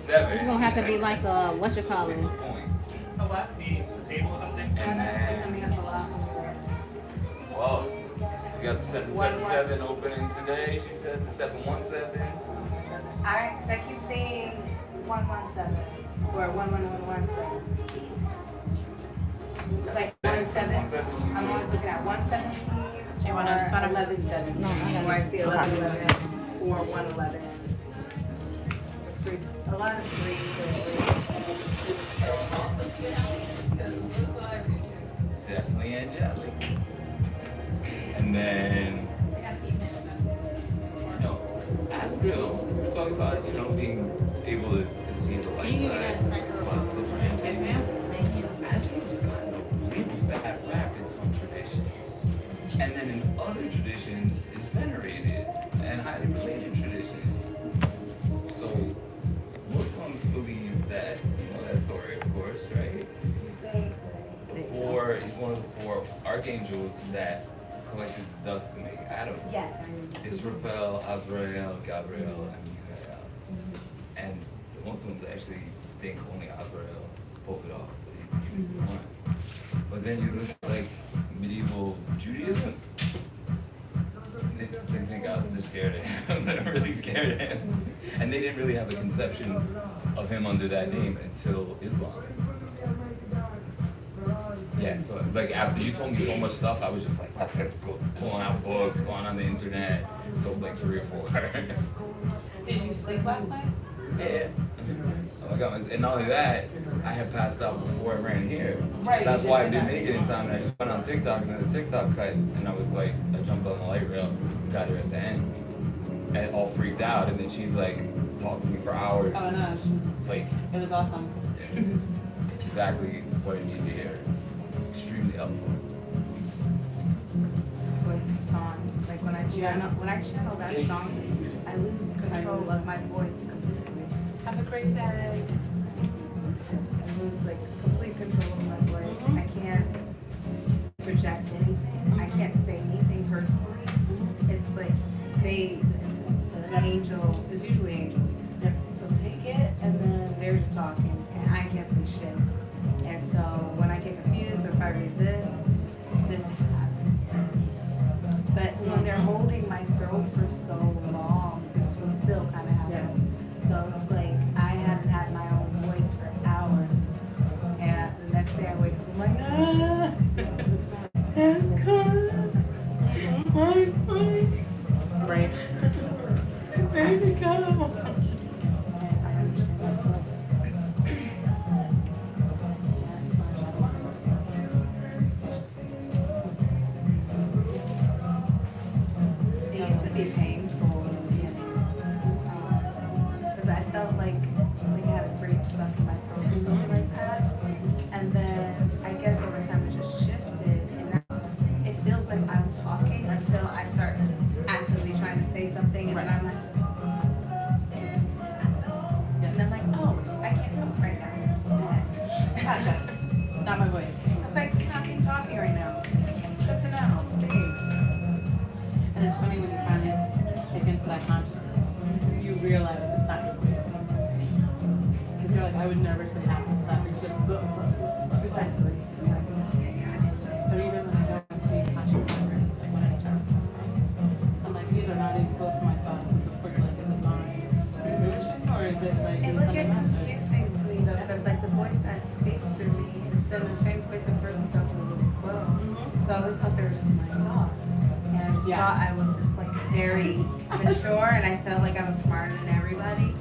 7. It's gonna have to be like a what you call it? A what? The table or something. And then, Coming up a lot. well, you got the 777 opening today. She said the 717. Cause I keep seeing 117 or 11117. It's like 17. I'm always looking at 117 Do you want to or sign up? 1117. No, I got Or I it. see 1111 or 111. A lot of threes. Definitely angelic. And then, Asriel, we're talking about, being able to see the light You side. guys send over. Positive and Yes, ma'am. Thank you. Asriel's gotten a really bad rap in some traditions. And then in other traditions, is venerated and highly related traditions. So, Muslims believe that, that story, of course, right? He's one of the 4 archangels that collected dust to make Adam. Yes. Israfel, Azrael, Gabriel, and Michael. And the Muslims actually think only Azrael pulled it off. He was the one. But then you look at medieval Judaism. They think they're scared of him. They're really scared of him. And they didn't really have a conception of him under that name until Islam. Yeah, so after you told me so much stuff, I was just pulling out books, going on the internet, told 3 or 4. Did you sleep last night? Yeah. Oh my God! And not only that, I had passed out before I ran here. Right, That's you why I did didn't that. make it in time, and I just went on TikTok, and then the TikTok cut, and I was I jumped on the light rail, got her at the end, and all freaked out, and then she's talked to me for hours. Oh no, it was awesome. Exactly what I needed to hear. Extremely helpful. Voice is gone. When I channel that song, I lose control of my voice completely. Have a great day. I lose complete control of my voice. I can't project anything. I can't say anything personally. It's the angel, it's usually angels. They'll take it and then they're just talking and I can't say shit. And so when I get confused or if I resist, this happens. But when they're holding my throat for so long, this will still kind of happen. So it's I haven't had my own voice for hours. And the next day I wake up, I'm like, it's good. Right. Ready to go. And I understand that. It used to be painful in the beginning. Because I felt like I had a grape stuck in my throat or something like that. And then I guess over time it just shifted. And now it feels like I'm talking until I start actively trying to say something. And then I'm like, and I'm like, oh, I can't talk right now. Gotcha. Not my voice. It's stop me talking right now. Good to know. Thanks. And it's funny when you finally take into that consciousness, you realize it's not your voice. Because you're I would never say half the stuff. It's just Precisely. But even when I go into the conscious memory, it's when I start, I'm these are not even close to my thoughts. And before you're is it my intuition or is it It is would something get else? confusing to me though, because the voice that speaks through me has been the same voice in person since I was a little girl. So I always thought they were just my thoughts. And I just thought I was just very mature and I felt like I was smarter than everybody.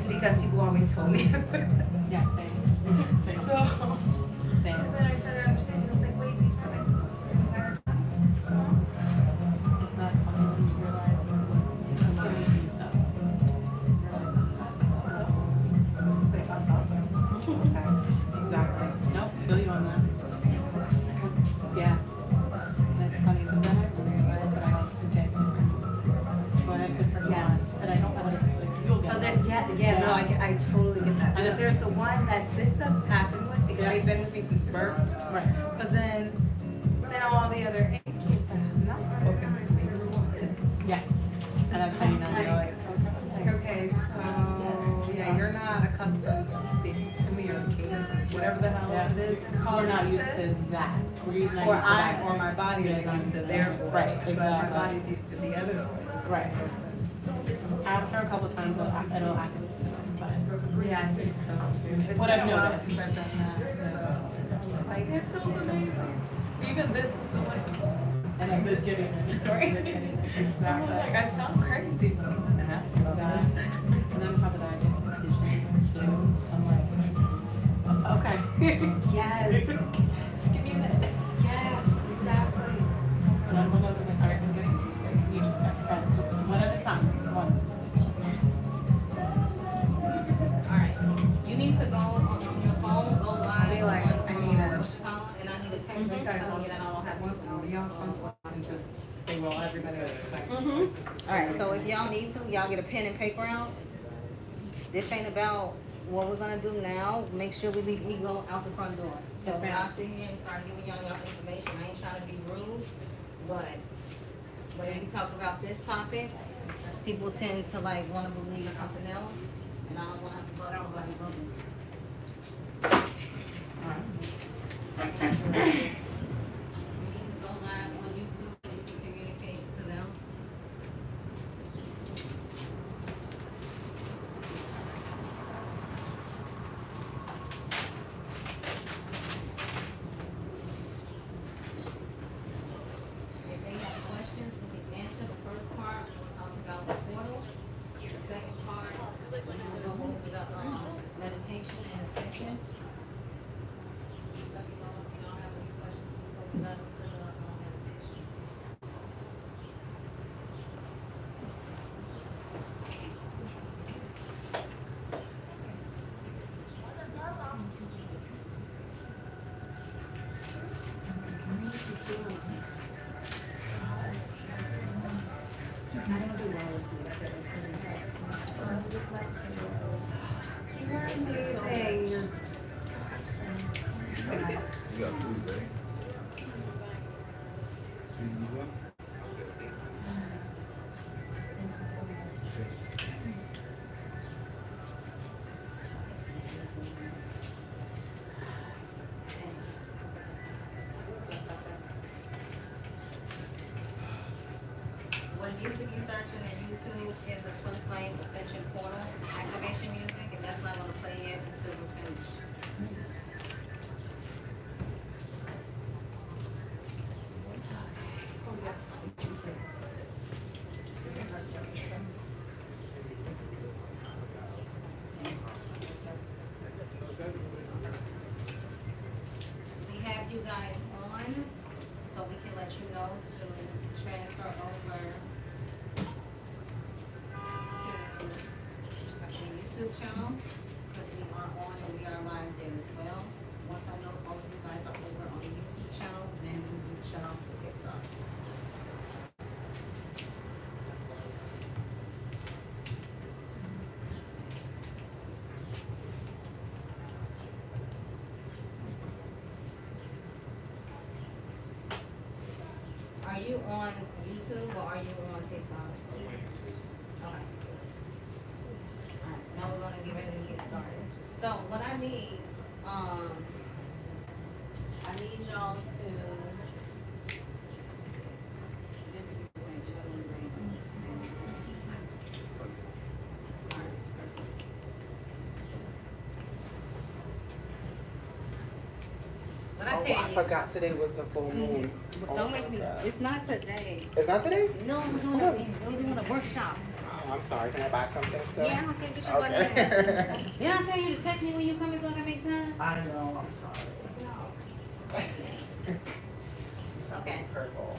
Because people always told me. Yeah, same. So, Same. and then I started understanding, I was like, wait, these were my thoughts this entire time. It's not funny when you realize I'm giving you stuff. Okay. Exactly. Nope, feel you on that. Yeah. That's funny, but then I realized that I also get different voices. So I have different ones, and I don't know what you'll get. So then, no, I totally get that. Because there's the one that this doesn't happen with because they've been with me since birth. Right. But then all the other angels that have not spoken with me this. Yeah. And that's how you know you're okay, so yeah, you're not not accustomed to speaking to me or the cadence or whatever the hell Yeah. it is. We're not used to that. We're not Or used to that. my body is used to their voice. Right, But my exactly. body's used to the other voices. of the Right. person. After a couple times, it'll activate it, but. Yeah, I think so too. It's What been I've a while noticed. since I've done that. So, like, it feels amazing. Even this was so like, And I'm just getting it. right? Exactly. Like, I sound crazy. That. And then on top of that, I get petitions too. I'm like, okay. Yes. Just give me a minute. Yes, exactly. And I'm like, all right, I'm getting this. You just got it's just one at a time. One. Alright, you need to go on your phone, go live. Be like, I need a- what you call it, and I need a text message telling you that I don't have Once to. y'all come to and just say, well, everybody else is like, Alright, so if y'all need to, y'all get a pen and paper out. This ain't about what we're gonna do now. Make sure we leave ego out the front door. So Yes, when ma'am. I sit here and start giving y'all information, I ain't trying to be rude, but when we talk about this topic, people tend to like wanna believe something else, and I don't wanna have to bust nobody bubbles. You need to go live on YouTube so you can communicate to them. If they have questions, we can answer. The first part, we'll talk about the portal. The second part, we'll go over the meditation and ascension. Let me know if you don't have any questions before we dive into the meditation. you're amazing. You're You got food, right? What you could be searching in YouTube is the Twinflame Ascension Portal activation music, and that's not gonna play yet until we finish. We have you guys on, so we can let you know to transfer over to the YouTube channel, because we are on and we are live there as well. Once I know all of you guys are over on the YouTube channel, then we will shut off the TikTok. Are you on YouTube or are you on TikTok? Okay. Alright, now we're gonna get ready to get started. So what I need y'all to. 50% juggling brain. Alright, perfect. What I Oh, tell I you. forgot today was the full moon. Oh Don't my make me. God. It's not today. It's not today? No, we're doing a workshop. Oh, I'm sorry. Can I buy something still? Yeah, I can get your money there. Okay. Did I tell you to text me when you come so I can make time? I know. I'm sorry. It's okay. Purple.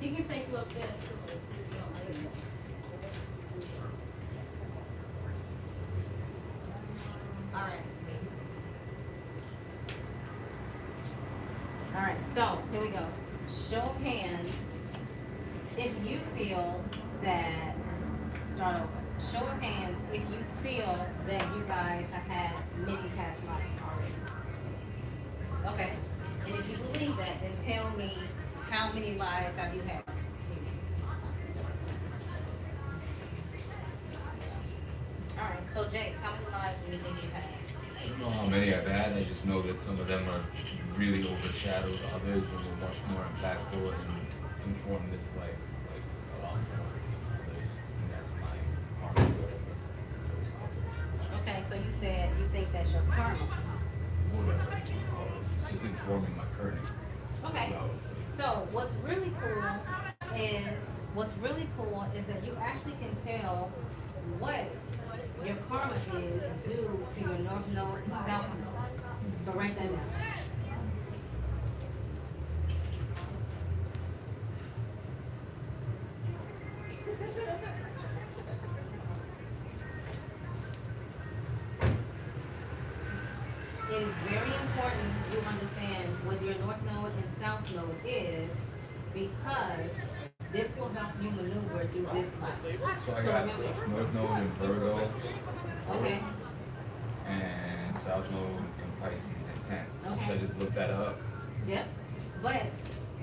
He can take you upstairs too. If you don't see it. All right. All right. So here we go. Show of hands. If you feel that, start over. Show of hands if you feel that you guys have had many past lives already. Okay. And if you believe that, then tell me how many lives have you had? All right. So Jake, how many lives do you think you've had? I don't know how many I've had. I just know that some of them are really overshadowed others and are much more impactful and inform this life like a lot more than others. And that's my karma, whatever. So it's called Okay, so you said you think that's your karma. whatever. It's just informing my current experience. Okay. So what's really cool is that you actually can tell what your karma is due to your north node and south node. So write that down. It is very important you understand what your north node and south node is, because this will help you maneuver through this life. So I So got remember, North Node in Virgo okay, and South Node in Pisces and 10. Okay. Should I just look that up? yep. But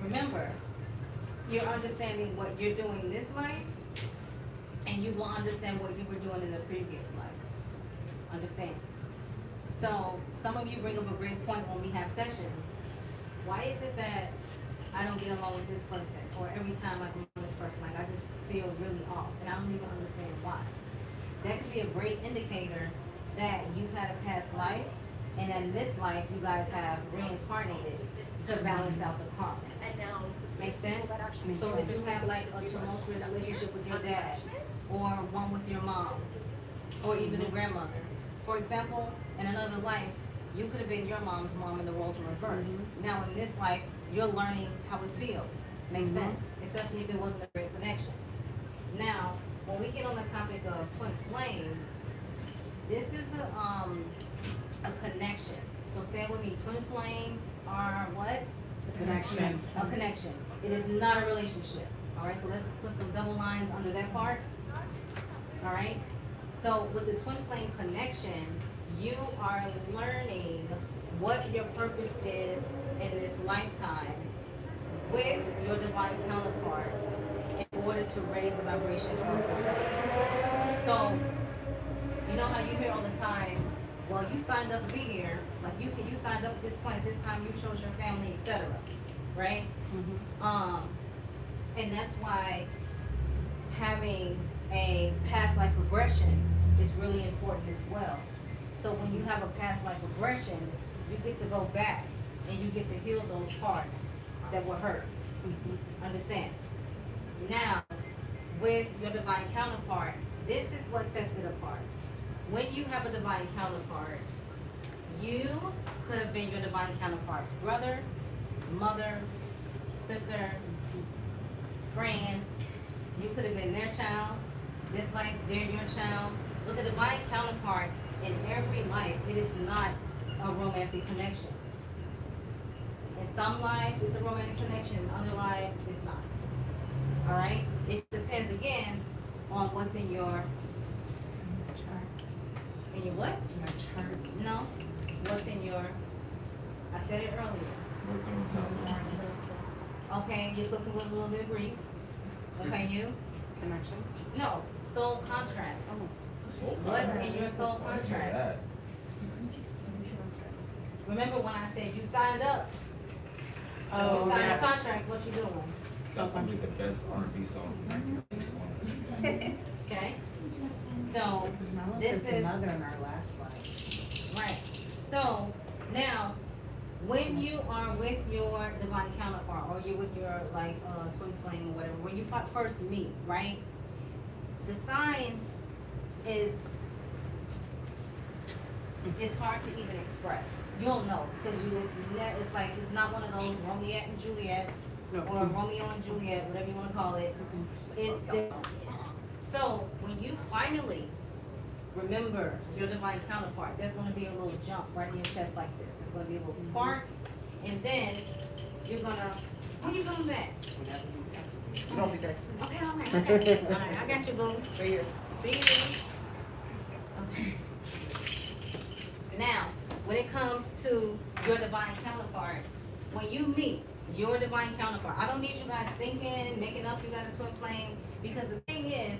remember, you're understanding what you're doing this life, and you will understand what you were doing in the previous life. Understand? So some of you bring up a great point when we have sessions. Why is it that I don't get along with this person, or every time like I'm with this person, like I just feel really off, and I don't even understand why? That could be a great indicator that you've had a past life, and in this life you guys have reincarnated to balance out the karma. Make sense? So if you have like a tumultuous relationship with your dad, or one with your mom, or even a grandmother. For example, in another life, you could have been your mom's mom in the roles in reverse. Now in this life, you're learning how it feels. Makes sense? Especially if it wasn't a great connection. Now, when we get on the topic of twin flames, this is a connection. So say it with me, twin flames are what? Connection. A connection. It is not a relationship. All right, so let's put some double lines under that part. All right. So with the twin flame connection, you are learning what your purpose is in this lifetime with your divine counterpart in order to raise the vibration of your life. So you know how you hear all the time, well, you signed up to be here, like you signed up at this point, at this time, you chose your family, etc. Right? And that's why having a past life regression is really important as well. So when you have a past life regression, you get to go back and you get to heal those parts that were hurt. Understand? Now, with your divine counterpart, this is what sets it apart. When you have a divine counterpart, you could have been your divine counterpart's brother, mother, sister, friend. You could have been their child. This life, they're your child. With the divine counterpart, in every life, it is not a romantic connection. In some lives, it's a romantic connection. In other lives, it's not. All right? It depends, again, on what's in your... In your what? My chart. No. What's in your... I said it earlier. North Node, South Node. Okay, you're cooking with a little bit of grease. Okay, you? Connection. No. Soul contract. Soul What's contract. in your soul I didn't hear contract? that. Remember when I said you signed up? Oh, You signed yeah. the contracts, what you doing? That sounds like the best R&B song from 1971. Okay? So, Mama this said is, mother in our last life. right. So, now, when you are with your divine counterpart, or you're with your, like, twin flame or whatever, when you first meet, right? The signs is, it's hard to even express. You'll know, because it's like, it's not one of those Romeo and Juliets, No. or Romeo and Juliet, whatever you wanna call it. It's different. So, when you finally remember your divine counterpart, there's gonna be a little jump right in your chest like this. There's gonna be a little spark, and then you're gonna, when you coming back? Whenever you text me. Don't be texting. Okay, all right, I got you, boo. Right here. See you. Okay. Now, when it comes to your divine counterpart, when you meet your divine counterpart, I don't need you guys thinking, making up you got a twin flame, because the thing is,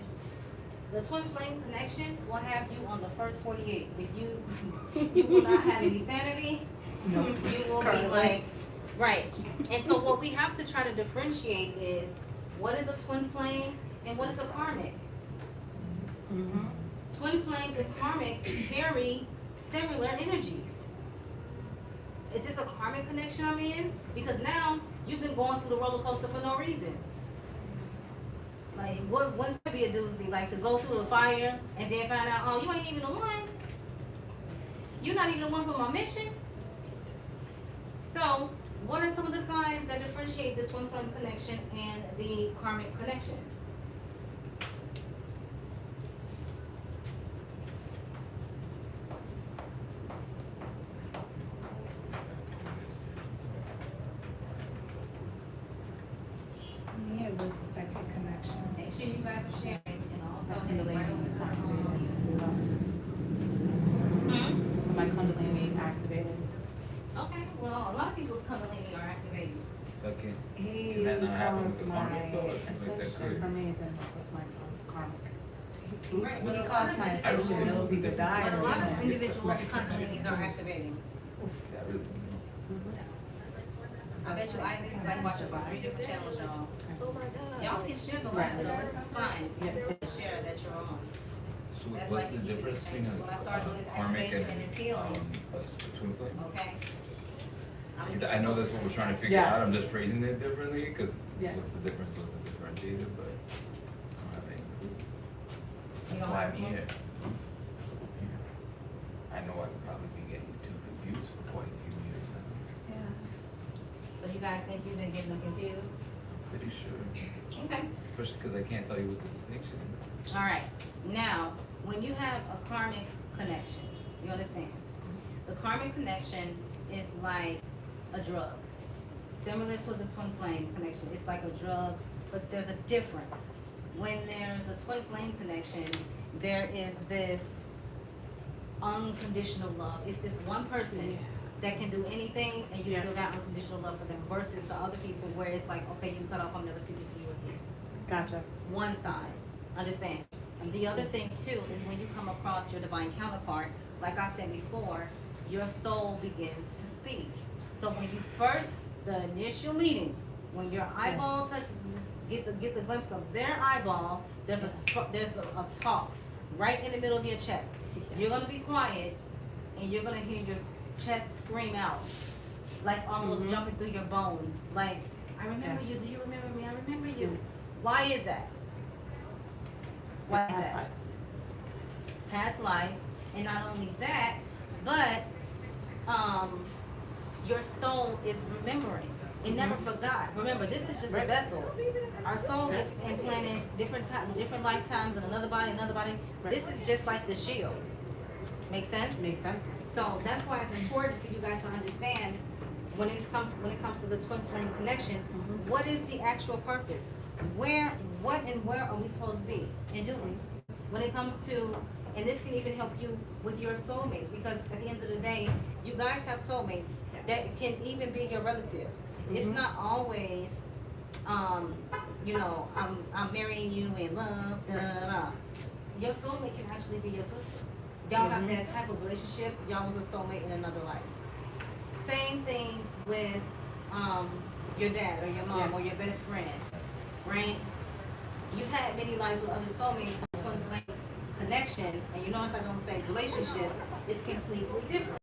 The twin flame connection will have you on the first 48. If you will not have any sanity, Nope. you will be Currently. like, right. And so what we have to try to differentiate is what is a twin flame and what is a karmic. Mm-hmm. Twin flames and karmics carry similar energies. Is this a karmic connection I'm in? Because now you've been going through the roller coaster for no reason. Like, wouldn't that be a doozy? Like, to go through the fire and then find out, oh, you ain't even the one. You're not even the one for my mission. So, what are some of the signs that differentiate the twin flame connection and the karmic connection? For me, it was second connection. Make sure you guys are sharing and also Kundalini is activated. Hmm? So my Kundalini activated. Okay, well, a lot of people's Kundalini are activated. Okay. He Did that not happen caused with the my karmic though? Like that ascension. For me, it didn't work with my karmic. Right, He but a lot caused of my individuals- ascension. Nosy to die. But a lot of or individuals' Kundalinis are activating. Yeah, I really don't know. I bet you Isaac is like watching about 3 different channels, y'all. Y'all can share the live though, this is fine. You Yes. can share that you're on. So That's what's like the the difference between exchange. When I start doing this karmic activation and this healing. a twin flame? Okay? I know that's what we're trying to figure Yes. out. I'm just phrasing it differently because Yes. what's the difference? What's the differentiator? But I don't have any clue. That's don't why have I'm a clue? here. I know I've probably been getting too confused for quite a few years now. Yeah. So you guys think you've been getting them confused? Pretty sure. Okay. Especially because I can't tell you what the distinction is. All right. Now, when you have a karmic connection, you understand? The karmic connection is like a drug, similar to the twin flame connection. It's like a drug, but there's a difference. When there's a twin flame connection, there is this unconditional love. It's this one person that can do anything, and you Yeah. still got unconditional love for them. Versus the other people, where it's like, okay, you cut off, I'm never speaking to you again. Gotcha. One side, understand? And the other thing too is when you come across your divine counterpart, like I said before, your soul begins to speak. So when you first, the initial meeting, when your eyeball touches, gets a glimpse of their eyeball, there's a talk right in the middle of your chest. You're gonna be quiet, and you're gonna hear your chest scream out, like almost jumping through your bone. Like, I remember you. Do you remember me? I remember you. Why is that? Why is Past that? lives. Past lives, and not only that, but your soul is remembering. It never forgot. Remember, this is just a vessel. Our soul is implanted different lifetimes in another body. This is just like the shield. Make sense? Makes sense. So that's why it's important for you guys to understand when it comes to the twin flame connection, what is the actual purpose? Where are we supposed to be and doing? When it comes to, and this can even help you with your soulmates, because at the end of the day, you guys have soulmates that can even be your relatives. It's not always, I'm marrying you in love, da da da da. Your soulmate can actually be your sister. Y'all have that type of relationship. Y'all was a soulmate in another life. Same thing with your dad or your mom or your best friend, right? You've had many lives with other soulmates, twin flame connection, and you notice I don't say relationship, it's completely different.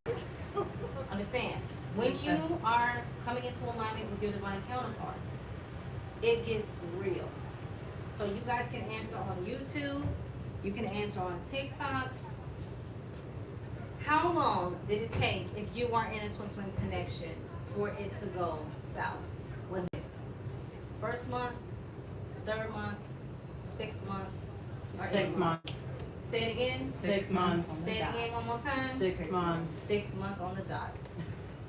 Understand? When you are coming into alignment with your divine counterpart, it gets real. So you guys can answer on YouTube, you can answer on TikTok. How long did it take, if you are in a twin flame connection, for it to go south? Was it first month, third month, 6 months, or 8 6 months. Say it again. 6 months. Say it again one more time. 6 months. 6 months on the dot.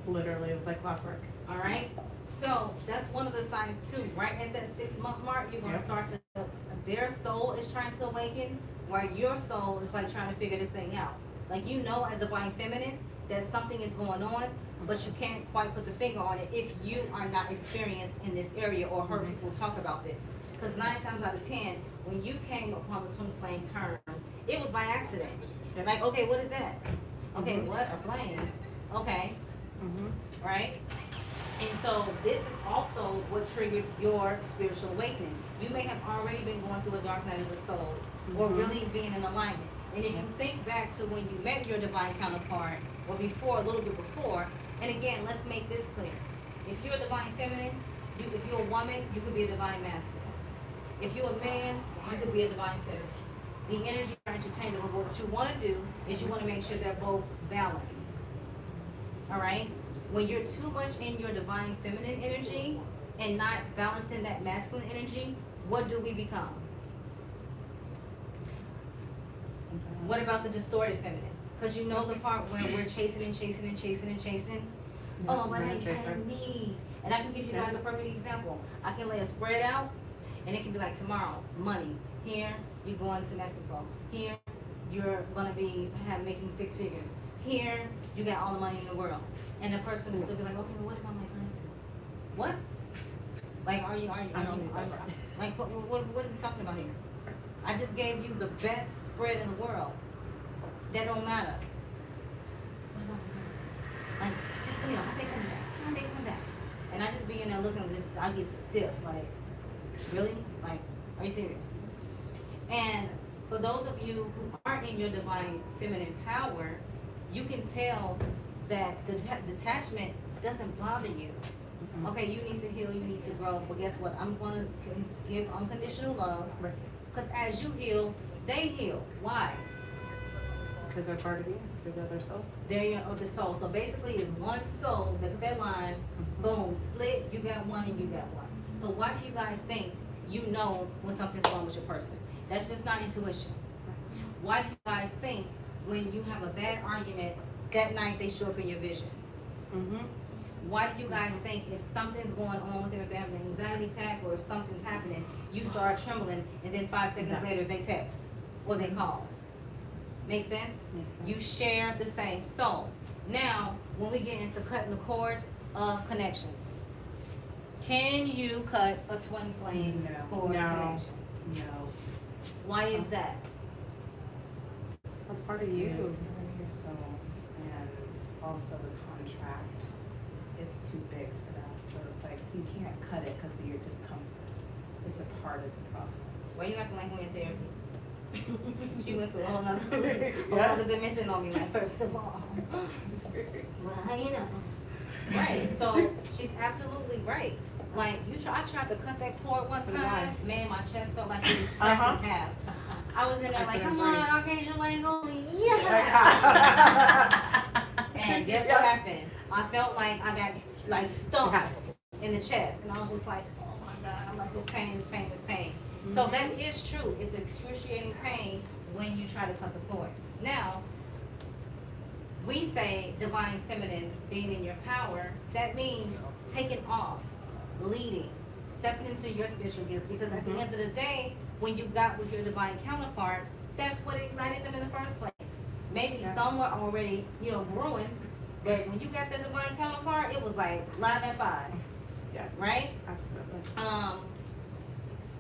Literally, it was like clockwork. All right. So that's one of the signs too. Right at that 6 month mark, you're gonna start to. Their soul is trying to awaken, while your soul is like trying to figure this thing out. Like, you know, as divine feminine, that something is going on, but you can't quite put the finger on it if you are not experienced in this area or heard people talk about this. Because 9 times out of 10, when you came upon the twin flame term, it was by accident. They're like, okay, what is that? Okay, what? A flame. Okay, right? And so this is also what triggered your spiritual awakening. You may have already been going through a dark night of the soul, or really being in alignment. And if you think back to when you met your divine counterpart, or before, a little bit before, and again, let's make this clear. If you're a divine feminine, if you're a woman, you could be a divine masculine. If you're a man, you could be a divine feminine. The energies are interchangeable, but what you want to do is you want to make sure they're both balanced. All right? When you're too much in your divine feminine energy and not balancing that masculine energy, what do we become? What about the distorted feminine? Because you know the part where we're chasing and chasing and chasing and chasing. Oh, but I need. And I can give you guys a perfect example. I can lay a spread out, and it can be like tomorrow, money. Here, you're going to Mexico. Here, you're going to be making 6 figures. Here, you got all the money in the world. And the person will still be like, okay, but what about my person? What? Like, are you like, what are we talking about here? I just gave you the best spread in the world. That don't matter. What about my person? Like, just, you know, how they coming back? How they coming back? And I just be in there looking, I get stiff, like, really? Like, are you serious? And for those of you who aren't in your divine feminine power, you can tell that the detachment doesn't bother you. Okay, you need to heal, you need to grow, but guess what? I'm going to give unconditional love. Because as you heal, they heal. Why? Because they're part of you, they're the other soul. They're your other soul. So basically, it's one soul. That line, boom, split. You got one and you got one. So why do you guys think you know when something's wrong with your person? That's just not intuition. Why do you guys think when you have a bad argument that night they show up in your vision? Why do you guys think if something's going on with them, if they have an anxiety attack or if something's happening, you start trembling and then 5 seconds later they text or they call? Make sense? Makes sense. You share the same soul. Now, when we get into cutting the cord of connections, can you cut a twin flame cord connection? No. Why is that? That's part of you. Yes, part of your soul. And also the contract. It's too big for that. So it's like you can't cut it because of your discomfort. It's a part of the process. Why you acting like we in therapy? She went to a whole other dimension on me, like, first of all. Well, you know. Right, so she's absolutely right. Like, I tried to cut that cord one time, man, my chest felt like it was cracked in half. I was in there like, come on, Archangel Angle, yeah! And guess what happened? I felt like I got, like, stumped in the chest. And I was just like, oh my God, I'm like, this pain, this pain, this pain. So that is true. It's excruciating pain when you try to cut the cord. Now, we say divine feminine, being in your power, that means taking off, leading, stepping into your spiritual gifts, because at the end of the day, when you got with your divine counterpart, that's what ignited them in the first place. Maybe some were already, brewing, but when you got the divine counterpart, it was like live at 5. Yeah. Right? Absolutely.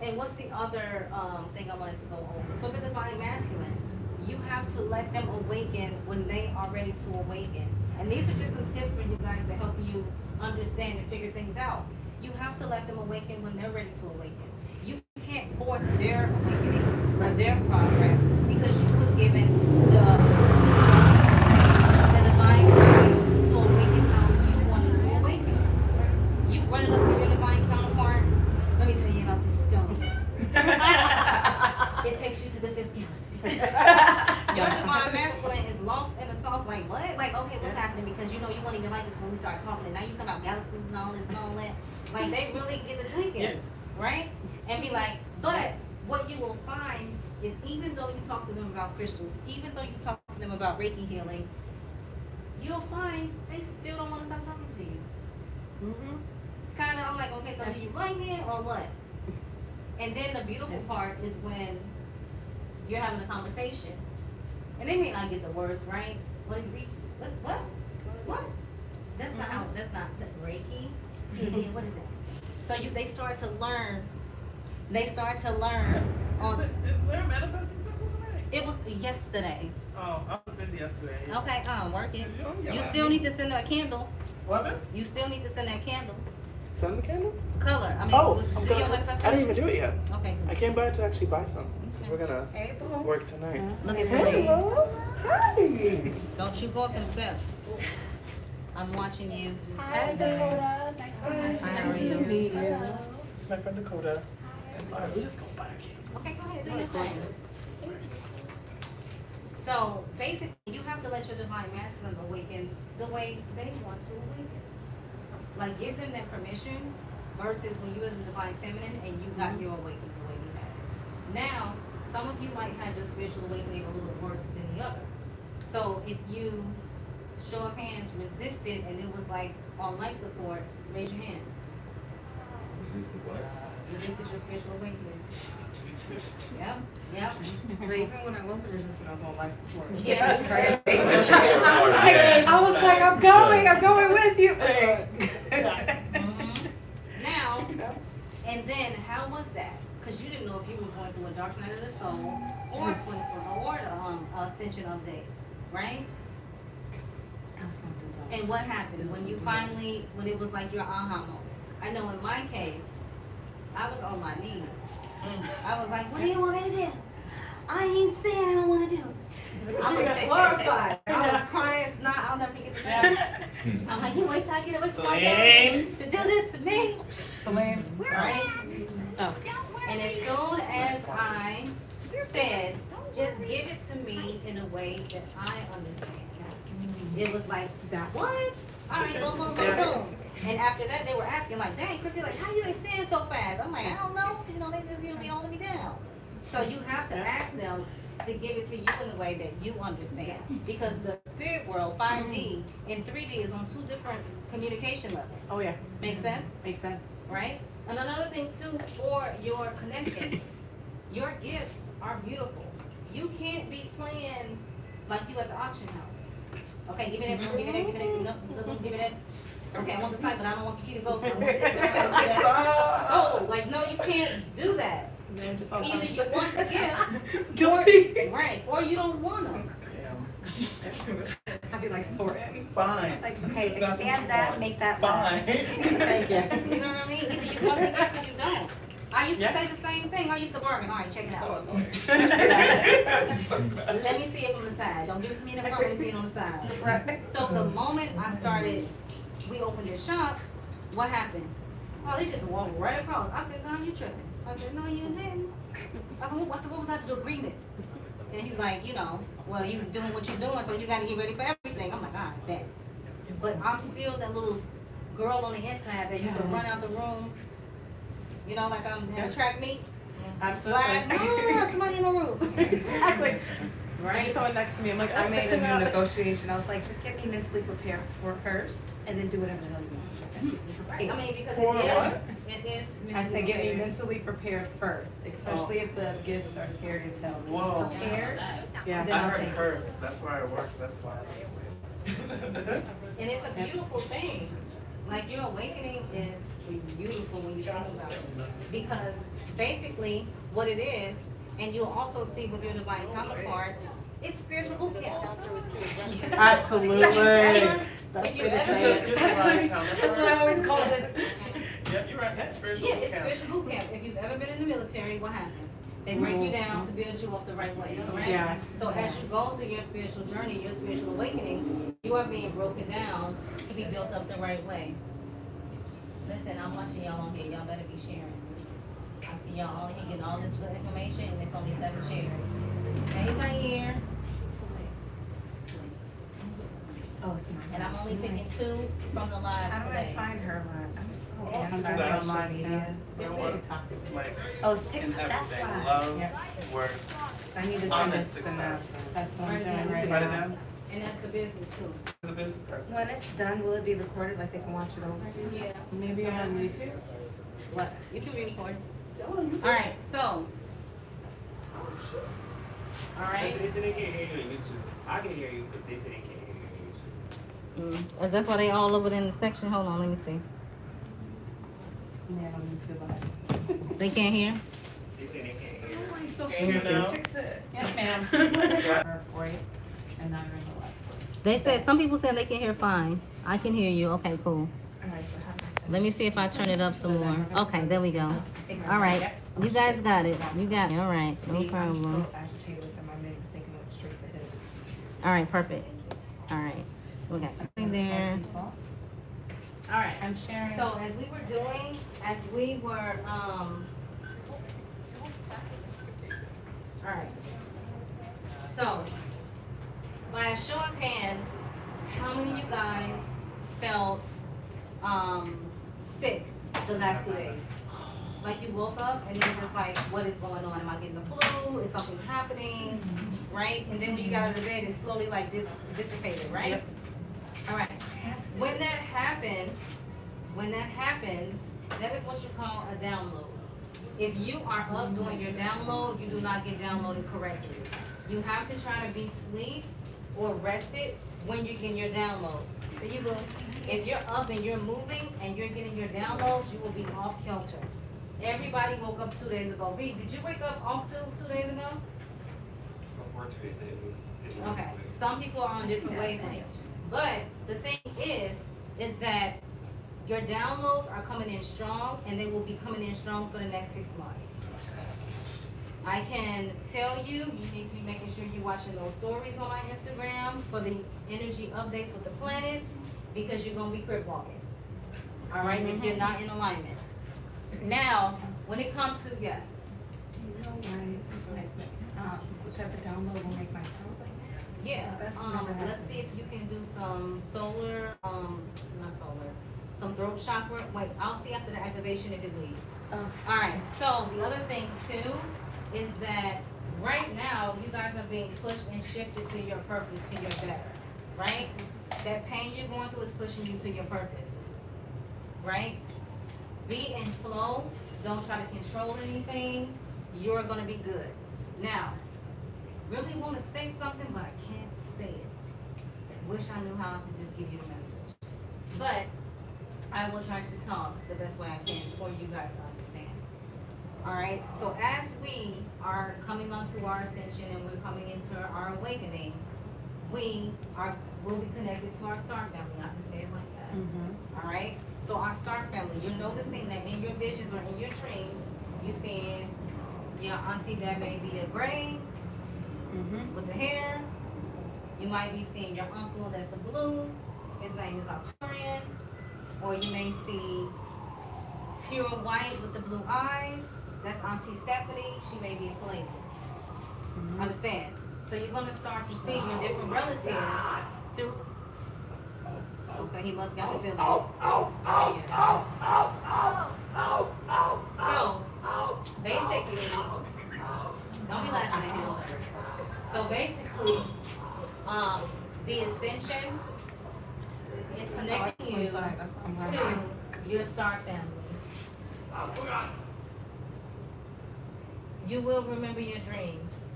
And what's the other thing I wanted to go over? For the divine masculines, you have to let them awaken when they are ready to awaken. And these are just some tips for you guys to help you understand and figure things out. You have to let them awaken when they're ready to awaken. You can't force their awakening or their progress because you was given the divine timing to awaken how you wanted to awaken. You running up to your divine counterpart. Let me tell you about this stone. It takes you to the 5th galaxy. Your divine masculine is lost in the sauce. Like, what? Like, okay, what's happening? Because you won't even like this when we start talking. And now you talking about galaxies and all this and all that. Like, they really get the tweaking, right? And be like, but what you will find is even though you talk to them about crystals, even though you talk to them about Reiki healing, you'll find they still don't want to stop talking to you. It's kind of, I'm like, okay, so do you like it or what? And then the beautiful part is when you're having a conversation, and they may not get the words right. What is Reiki? What? That's not how. That's not the Reiki. What is that? So they start to learn. They start to learn Is there a manifesting circle tonight? It was yesterday. Oh, I was busy yesterday. Okay, working. Yeah. You still need to send a candle. What, man? You still need to send that candle. Send the candle? Color. I mean, Oh, do I'm your gonna, manifestation. I didn't even do it yet. Okay. I came by to actually buy some because we're gonna April. work tonight. Look at Celine. Hi. Don't you go up them steps. I'm watching you. Hi, Dakota. Nice to meet you. Hi, how are you? This is my friend Dakota. All right, we just go back. Okay, go ahead, do your thing. So basically, you have to let your divine masculine awaken the way they want to awaken. Like, give them that permission versus when you're the divine feminine and you got your awakening the way you had it. Now, some of you might have your spiritual awakening a little worse than the other. So if you, show of hands, resisted and it was like on life support, raise your hand. Resisted what? Resisted your spiritual awakening. Yep, yep. But even when I wasn't resistant, I was on life support. Yeah. That's crazy. I was like, I'm going with you. Mhm. Now, and then how was that? Because you didn't know if you were going through a dark night of the soul or a Twinflame or the Ascension update, right? I was going through both. And what happened when you finally, when it was like your aha moment? I know in my case, I was on my knees. I was like, what do you want me to do? I ain't saying I don't want to do it. I was horrified. I was crying, snot. I'll never forget the day. I'm like, you wait till I get away from my family to do this to me. Celine. Right? Oh. And as soon as I said, just give it to me in a way that I understand. It was like, what? All right, boom, boom, boom, boom. And after that, they were asking like, dang, Chrissy, like, how you extend so fast? I'm like, I don't know. You know, they just, be holding me down. So you have to ask them to give it to you in the way that you understand. Because the spirit world, 5D and 3D is on two different communication levels. Oh yeah. Make sense? Makes sense. Right? And another thing too, for your connection, your gifts are beautiful. You can't be playing like you at the auction house. Okay, give me that, give me that, give me that, no, give me that. Okay, I want the site, but I don't want to see the ghost. Oh, like, no, you can't do that. Either you want the gifts, Guilty. right, or you don't want them. I'd be like sorting. Fine. It's like, okay, That's expand that, make that Fine. less. Thank you. You know what I mean? Either you want the gifts or you don't. I used to say the same thing. I used to bargain. All right, check it out. Let me see it from the side. Don't give it to me in the front. Let me see it on the side. Right. So the moment I started, we opened this shop, what happened? Oh, they just walked right across. I said, no, you tripping. I said, no, you didn't. I said, what was after the agreement? And he's like, you know, well, you doing what you're doing, so you got to get ready for everything. I'm like, all right, bet. But I'm still that little girl on the inside that used to run out the room, you know, like I'm in a track meet. Slide, somebody in the room. Exactly. Right? Someone next to me, I'm like, I made a new negotiation. I was like, just get me mentally prepared for first, and then do whatever the hell you want. Right. I mean, because For it what? is. I said, get me mentally mentally prepared first, especially if the gifts are scary as hell. Whoa. Prepared. Yeah, Then I I'll heard take it. curse. That's where I work. That's why. prepared. And it's a beautiful thing. Like, your awakening is beautiful when you think about it. Because basically, what it is, and you'll also see with your divine counterpart, it's spiritual boot camp. Absolutely. If you ever That's what I always called it. Yeah, you're right. That's spiritual. Yeah, it's camp. spiritual boot camp. If you've ever been in the military, what happens? They break you down to build you up the right way, correct? Yes. So as you go through your spiritual journey, your spiritual awakening, you are being broken down to be built up the right way. Listen, I'm watching y'all on here. Y'all better be sharing. I see y'all only here getting all this good information, and it's only 7 shares. Hey, Zaire. Oh, it's not. And I'm only picking 2 from the lives How do I today. find her live? I'm so That's anti-social media. You know what? Like, Oh, it's in TikTok, that's everything. why. Love, Yeah. work, I need to send honest this to success. Ness. That's what I'm Right doing now. right Write it now. down. And that's the business too. The business part. When it's done, will it be recorded like they can watch it over? Yeah. Maybe on YouTube? What? You can be recorded. Y'all on YouTube? All right, so. All right. They say they can't hear you on YouTube. I can hear you, but they say they can't hear you on YouTube. That's why they all over in the section. Hold on, let me see. Yeah, on YouTube lives. They can't hear? They say they can't hear you. so Can you hear now? Fix it. Yes, ma'am. For you, and now you're in the left. They said, some people said they can hear fine. I can hear you. Okay, cool. Alright, so how do I set Let me this? see if I turn it up some more. Okay, there we go. All right. You guys got it. You got it. All right. See, No I'm problem. so agitated with them. I made a mistake and went straight to his. All right, perfect. All right. We got something there. All right. I'm sharing. So as we were doing, all right. So, by a show of hands, how many of you guys felt, sick the last 2 days? Like you woke up and it was just like, what is going on? Am I getting the flu? Is something happening? Right? And then when you got out of the bed, it slowly like dissipated, right? Yep. All right. When that happens, that is what you call a download. If you are up doing your download, you do not get downloaded correctly. You have to try to be asleep or rested when you're getting your download. So you will, if you're up and you're moving and you're getting your downloads, you will be off kilter. Everybody woke up 2 days ago. B, did you wake up off 2 days ago? Before 2 days, it was. Okay, some people are on different wavelengths. But the thing is that your downloads are coming in strong and they will be coming in strong for the next 6 months. I can tell you, you need to be making sure you're watching those stories on my Instagram for the energy updates with the planets because you're gonna be crib walking. All right, if you're not in alignment. Now, when it comes to, yes, Do you know why, what type of download will make my throat like this? yeah, That's never let's happened. see if you can do some solar, some throat chakra. Wait, I'll see after the activation if it leaves. Oh. All right, so the other thing too is that right now you guys are being pushed and shifted to your purpose, to your better, right? That pain you're going through is pushing you to your purpose, right? Be in flow, don't try to control anything, you're gonna be good. Now, really wanna say something, but I can't say it. Wish I knew how I could just give you the message. But I will try to talk the best way I can for you guys to understand. All right, so as we are coming onto our ascension and we're coming into our awakening, will be connected to our star family. I can say it like that. All right, so our star family, you're noticing that in your visions or in your dreams, you're seeing your auntie that may be a gray with the hair. You might be seeing your uncle that's a blue. His name is Arcturian. Or you may see pure white with the blue eyes. That's Auntie Stephanie. She may be a Palladian. Understand? So you're going to start to see your different relatives through. Okay, he must got the feeling. Yeah. So, basically, don't be laughing at him. So basically, the ascension is connecting you to your star family. You will remember your dreams.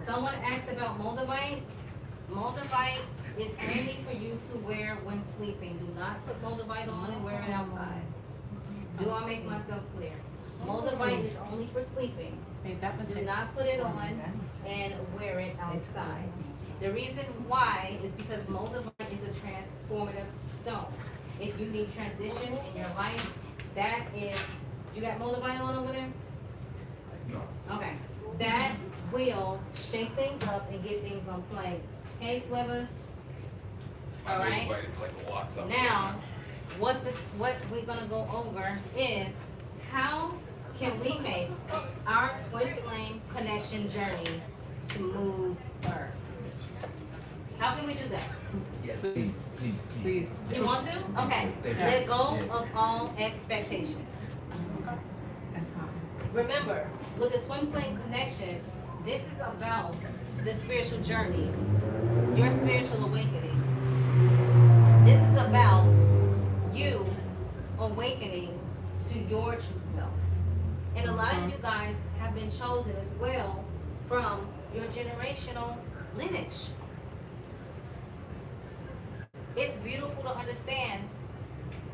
Someone asked about Moldavite. Moldavite is only for you to wear when sleeping. Do not put Moldavite on and wear it outside. Do I make myself clear? Moldavite is only for sleeping. Do not put it on and wear it outside. The reason why is because Moldavite is a transformative stone. If you need transition in your life, that is, you got Moldavite on over there? No. Okay. That will shake things up and get things on play. Hey, Swebber? All right. Everybody's like walks up. Now, what we're gonna go over is how can we make our twin flame connection journey smoother? How can we do that? Yes, please. You want to? Okay. Let go of all expectations. That's hard. Remember, with the twin flame connection, this is about the spiritual journey, your spiritual awakening. This is about you awakening to your true self. And a lot of you guys have been chosen as well from your generational lineage. It's beautiful to understand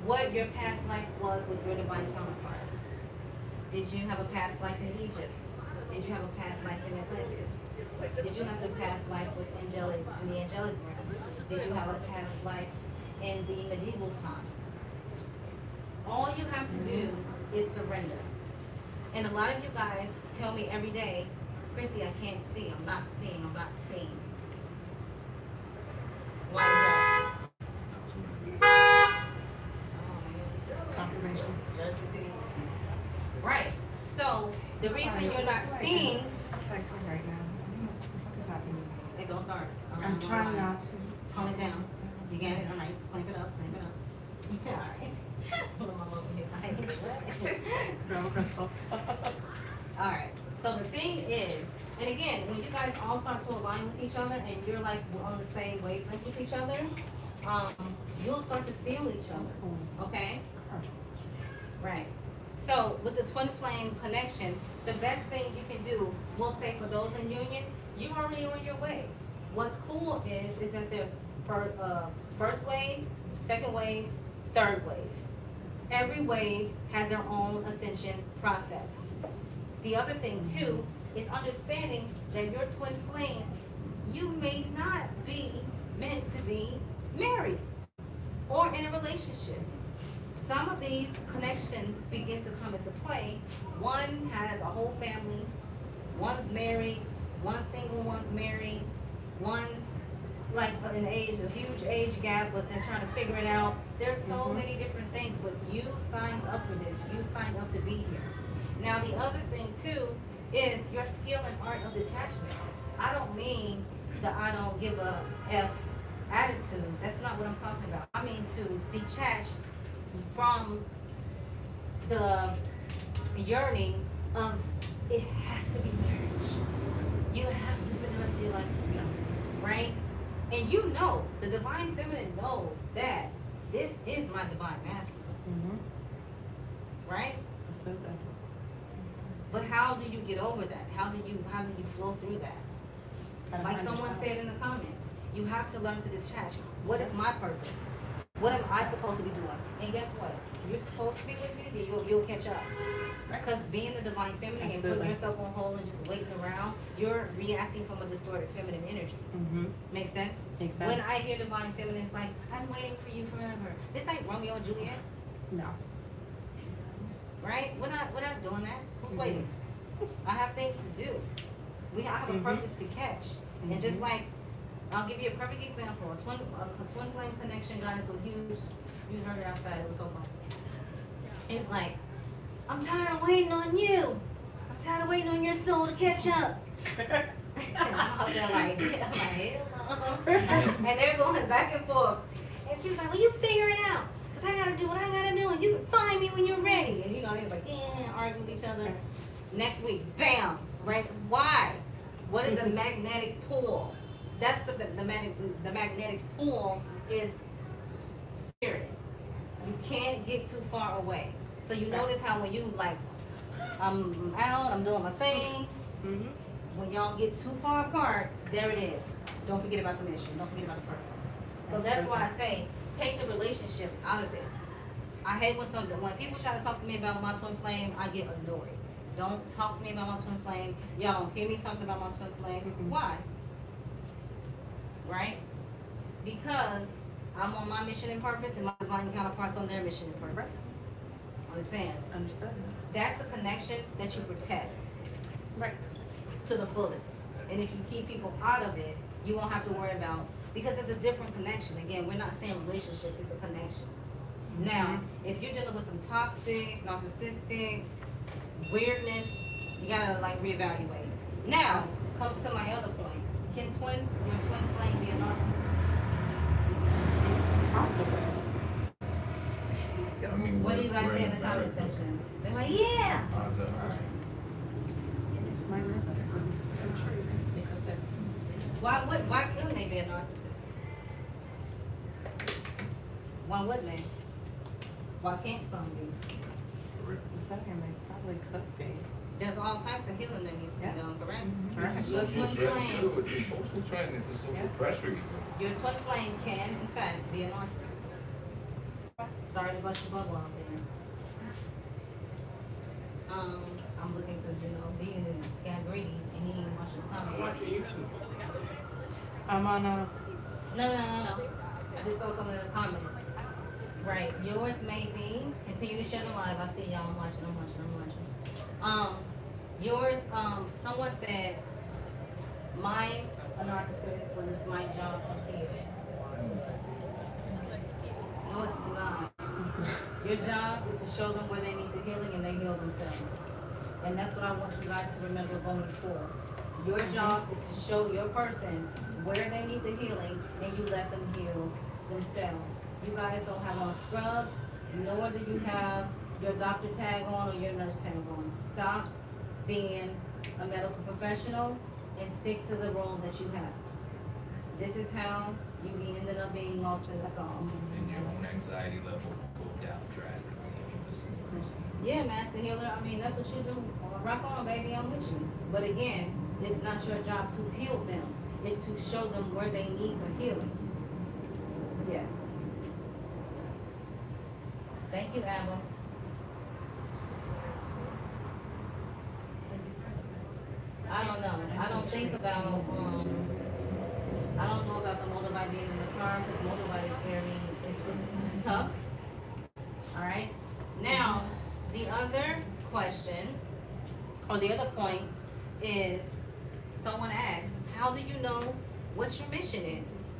what your past life was with your divine counterpart. Did you have a past life in Egypt? Did you have a past life in Atlantis? Did you have a past life with in the angelic realm? Did you have a past life in the medieval times? All you have to do is surrender. And a lot of you guys tell me every day, Chrissy, I can't see. I'm not seeing. I'm not seeing. Why is that? Confirmation. Jersey City. Right. So the reason you're not seeing, It's like for right now. What the fuck is happening? it don't start. All right, I'm going trying on. not to. Tone it down. You get it? All right. Clamp it up. Clamp it up. All right. Put my local hit like Grandma Crystal. All right. So the thing is, and again, when you guys all start to align with each other and you're like on the same wavelength with each other, you'll start to feel each other. Okay? Right. So with the twin flame connection, the best thing you can do, we'll say for those in union, you're already on your way. What's cool is that there's first wave, second wave, third wave. Every wave has their own ascension process. The other thing too is understanding that your twin flame, you may not be meant to be married or in a relationship. Some of these connections begin to come into play. One has a whole family, one's married, one's single, one's married, one's like an age, a huge age gap, but they're trying to figure it out. There's so many different things, but you signed up for this. You signed up to be here. Now the other thing too is your skill and art of detachment. I don't mean that I don't give a F attitude. That's not what I'm talking about. I mean to detach from the yearning of it has to be marriage. You have to spend the rest of your life together, right? And you know, the divine feminine knows that this is my divine masculine, right? Absolutely. But how do you get over that? How do you flow through that? Like someone said in the comments, you have to learn to detach. What is my purpose? What am I supposed to be doing? And guess what? You're supposed to be with me, then you'll catch up. Because being the divine feminine and putting Absolutely. yourself on hold and just waiting around, you're reacting from a distorted feminine energy. Make sense? Makes sense. When I hear divine feminine, it's like, I'm waiting for you forever. This ain't Romeo and Juliet, No. right? We're not doing that. Who's waiting? I have things to do. I have a purpose to catch. And just like, I'll give you a perfect example. A twin flame connection got into a huge, you heard it outside, it was so fun. It's like, I'm tired of waiting on you. I'm tired of waiting on your soul to catch up. And I'm out there like, and they're going back and forth. And she's like, well, you figure it out. Because I got to do what I got to do, and you can find me when you're ready. And you know, they're like, arguing with each other. Next week, bam, right? Why? What is the magnetic pull? That's the magnetic pull is spirit. You can't get too far away. So you notice how when you like, I'm out, I'm doing my thing. When y'all get too far apart, there it is. Don't forget about the mission. Don't forget about the purpose. So that's why I say, take the relationship out of it. I hate when people try to talk to me about my twin flame, I get annoyed. Don't talk to me about my twin flame. Y'all don't hear me talking about my twin flame. Why? Right? Because I'm on my mission and purpose and my divine counterparts on their mission and purpose. Understand? Understood. That's a connection that you protect Right. to the fullest. And if you keep people out of it, you won't have to worry about, because it's a different connection. Again, we're not saying relationship, it's a connection. Now, if you're dealing with some toxic, narcissistic, weirdness, you gotta like reevaluate. Now, comes to my other point. Can your twin flame be a narcissist? Possibly. I mean, What do you guys we're say in the a comment marriage. sections? They're like, yeah! Odds are, Mine isn't. Why couldn't they be a narcissist? Why wouldn't they? Why can't some be? I'm saying they probably could be. There's all types of healing that needs to be done, correct? It's a Your social twin trend flame, too. It's a social trend. It's a social pressure even. your twin flame can, in fact, be a narcissist. Sorry to bust your bubble out there. I'm looking because, you know, Dean got greedy and he ain't watching the I'm comments. watching YouTube. I'm on a, No. I just saw some of the comments. Right, yours may be, continue to share the live. I see y'all, I'm watching. Yours, someone said, mine's a narcissist, but it's my job to heal. No, it's not. Your job is to show them where they need the healing and they heal themselves. And that's what I want you guys to remember going forward. Your job is to show your person where they need the healing and you let them heal themselves. You guys don't have on scrubs, nor do you have your doctor tag on or your nurse tag on. Stop being a medical professional and stick to the role that you have. This is how you ended up being lost in the sauce. And your own anxiety level will go down drastically if you listen to the person. Yeah, Master Healer, I mean, that's what you do. Rock on, baby, I'm with you. But again, it's not your job to heal them. It's to show them where they need the healing. Yes. Thank you, Abba. I don't know. I don't think about, I don't know about the motorbike being in the car because motorbike is very, it's tough. All right. Now, the other question, or the other point is, someone asks, how do you know what your mission is?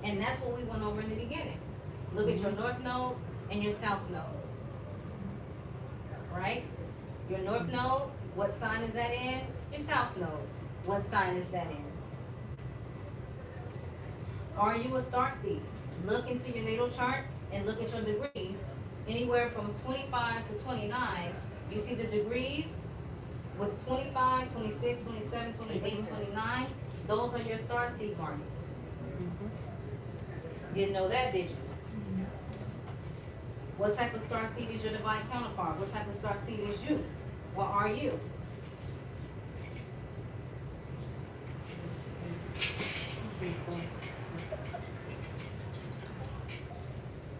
And that's what we went over in the beginning. Look at your north node and your south node. Right? Your north node, what sign is that in? Your south node, what sign is that in? Are you a star seed? Look into your natal chart and look at your degrees. Anywhere from 25 to 29, you see the degrees with 25, 26, 27, 28, 29. Those are your star seed markings. Didn't know that, did you? What type of star seed is your divine counterpart? What type of star seed is you? What are you?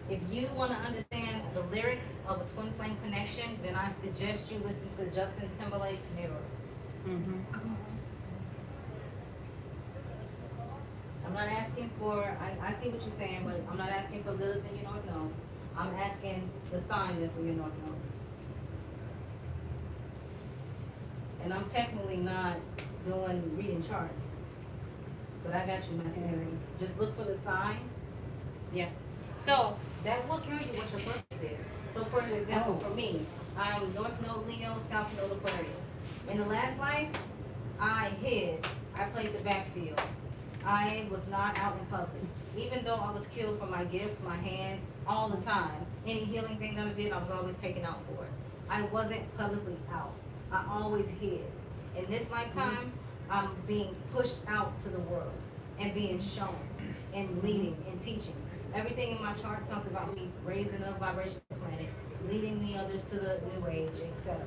If you want to understand the lyrics of a twin flame connection, then I suggest you listen to Justin Timberlake Mirrors. I'm not asking for, I see what you're saying, but I'm not asking for Lilith in your north node. I'm asking the sign that's in your north node. And I'm technically not doing reading charts. But I got you, Master Harry. Just look for the signs. Yeah. So that will tell you what your purpose is. So for example, for me, I'm North Node Leo, South Node Aquarius. In the last life, I hid. I played the backfield. I was not out in public. Even though I was killed for my gifts, my hands, all the time. Any healing thing that I did, I was always taken out for it. I wasn't publicly out. I always hid. In this lifetime, I'm being pushed out to the world and being shown and leading and teaching. Everything in my chart talks about me raising up vibration of the planet, leading the others to the new age, etc.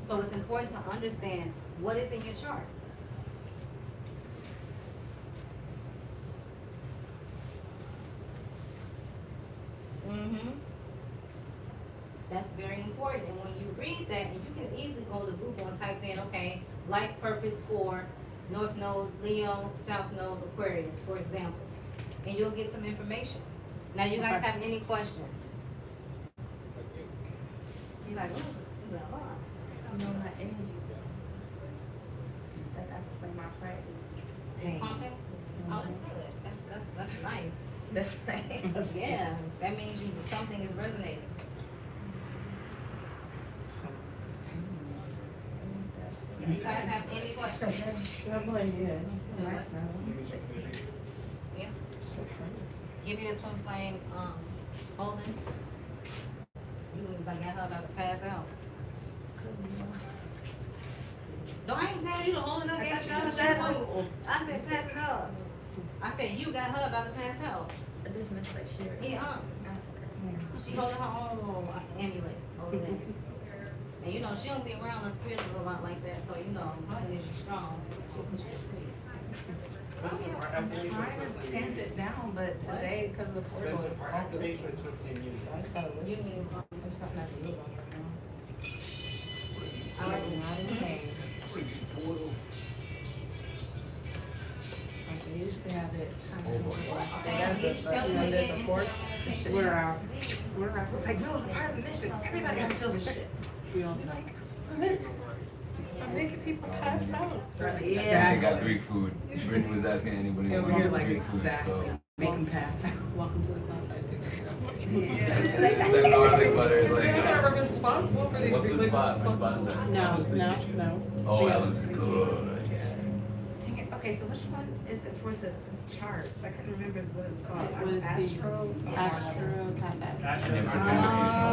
So it's important to understand what is in your chart. That's very important. And when you read that, and you can easily go to Google and type in, okay, life purpose for North Node Leo, South Node Aquarius, for example. And you'll get some information. Now, you guys have any questions? You're like, oh, you know, You know my energies. Like I play my practice. it's pumping? Oh, that's good. That's nice. That's nice. Yeah, that means something is resonating. You guys have any questions? So let's yeah. Give you the twin flame holdings. You got her about to pass out. No, I ain't telling you to hold it up. I said pass it up. I said you got her about to pass out. This looks like Sherry. Yeah. She holding her own little amulet over there. And you know, she don't be around the spirituals a lot like that, so you know, her energy strong. She'll put you to sleep. I'm trying to tamp it down, but today, because of the portal, Our activation of Twinflame music. You need something. it's not like it on right now. Alright. Not in change. Like, they usually have it kind of. Thank you. Tell me When there's again. a port, We're out. We're out. It's like, no, it's a part of the mission. Everybody gotta feel this shit. We all Be like, I'm making people pass out. They yeah. got Greek food. Brittany was asking anybody Yeah, who we're wanted like, Greek food, exactly. so. Make them pass out. welcome to the club. That garlic butter is like, You're never responsible for these what's the people. spot? What spot is that? No. Oh, Alice is good. Dang it. Okay, so which one is it for the chart? I couldn't remember what it's called. It was the Astros? Astro Cafe. I never Ah,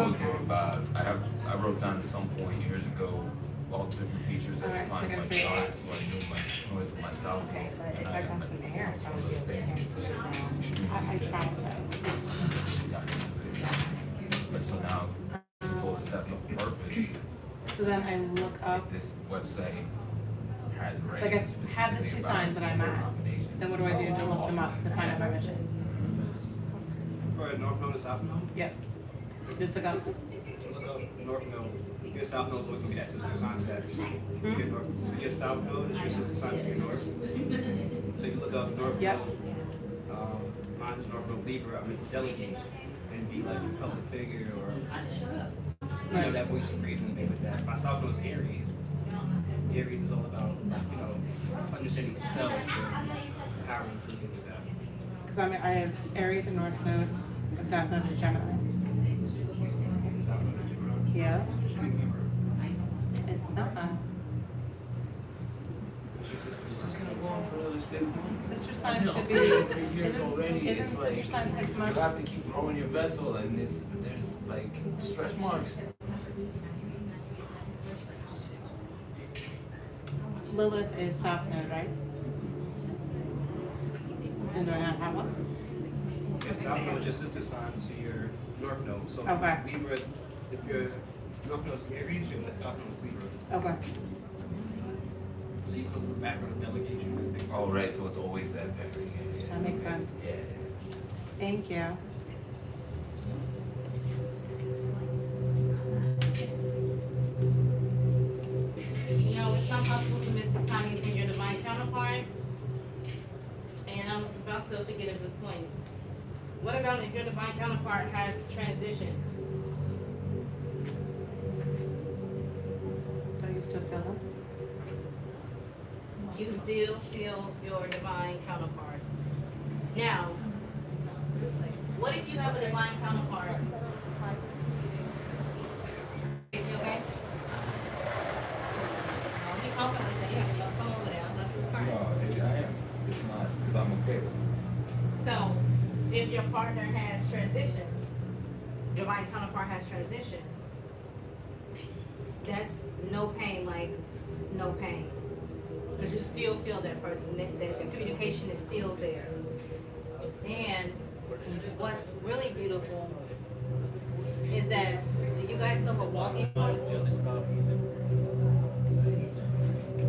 did what those were about. I wrote down at some point years ago all the different features that Alright, you find in my second chart, so I knew it for myself. Okay, but if And I got some air, I would be able to turn it down. I tried those. But so now, she told us that's the purpose. So then I look up, This website has like I ratings have the specifically two about signs that I'm your at. combination. Then what do I do to look them up to find out my mission? For North Node and South Node, Yep. Just look up. look up North Node. Your South Node is what you get sister sign to that. Your North, so your South Node is your sister sign to your North. So you look up North Yep. Node. Mine is North Node Libra. I'm meant to delegate and be like a public figure or you know that voice of reason and things like that. My South Node is Aries. Aries is all about understanding self and empowering through things like that. Because I have Aries and North Node and South Node is Gemini. South Node is Gemini. Yeah. It's not bad. This is gonna go on for another 6 months. Sister sign No, should be, 3 years already. isn't It's sister like, sign 6 You have months? to keep growing your vessel, and there's like stretch marks. Lilith is South Node, right? And do I not have one? Your South Node is your sister sign to your North Node. So Okay. Libra, if your North Node is Aries, your South Node is Libra. Okay. So you look for background delegation and things. Oh, right, so it's always that pairing. Yeah. That makes sense. Yeah. Thank you. You know, it's not possible to miss the timing from your divine counterpart. And I was about to forget a good point. What about if your divine counterpart has transition? Do you still feel them? You still feel your divine counterpart. Now, what if you have a divine counterpart? You okay? No, keep talking like that. Yeah, don't come over there. I thought you was crying. No, I am. It's not, because I'm okay with it. So, if your partner has transition, divine counterpart has transition, that's no pain, like no pain. Because you still feel that person, that the communication is still there. And what's really beautiful is that, do you guys know what walk-ins are?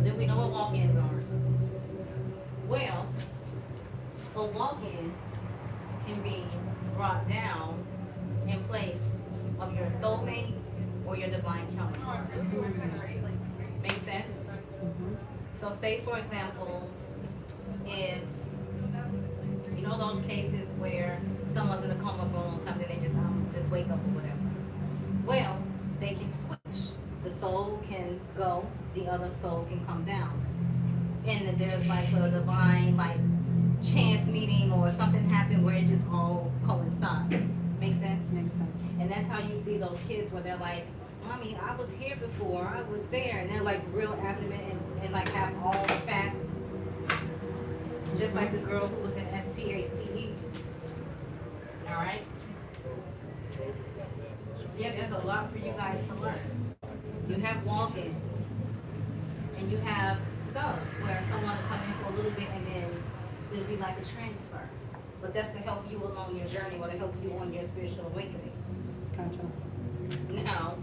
Do we know what walk-ins are? Well, a walk-in can be brought down in place of your soulmate or your divine counterpart. Make sense? So say for example, if you know those cases where someone's in a coma for a long time, then they just wake up or whatever. Well, they can switch. The soul can go, the other soul can come down. And then there's like a divine like chance meeting or something happened where it just all coincides. Make sense? Makes sense. And that's how you see those kids where they're like, Mommy, I was here before, I was there, and they're like real adamant and like have all the facts. Just like the girl who was in SPACE. Alright? Yeah, there's a lot for you guys to learn. You have walk-ins. And you have subs where someone will come in for a little bit and then it'll be like a transfer. But that's to help you along your journey or to help you on your spiritual awakening. Gotcha. Now,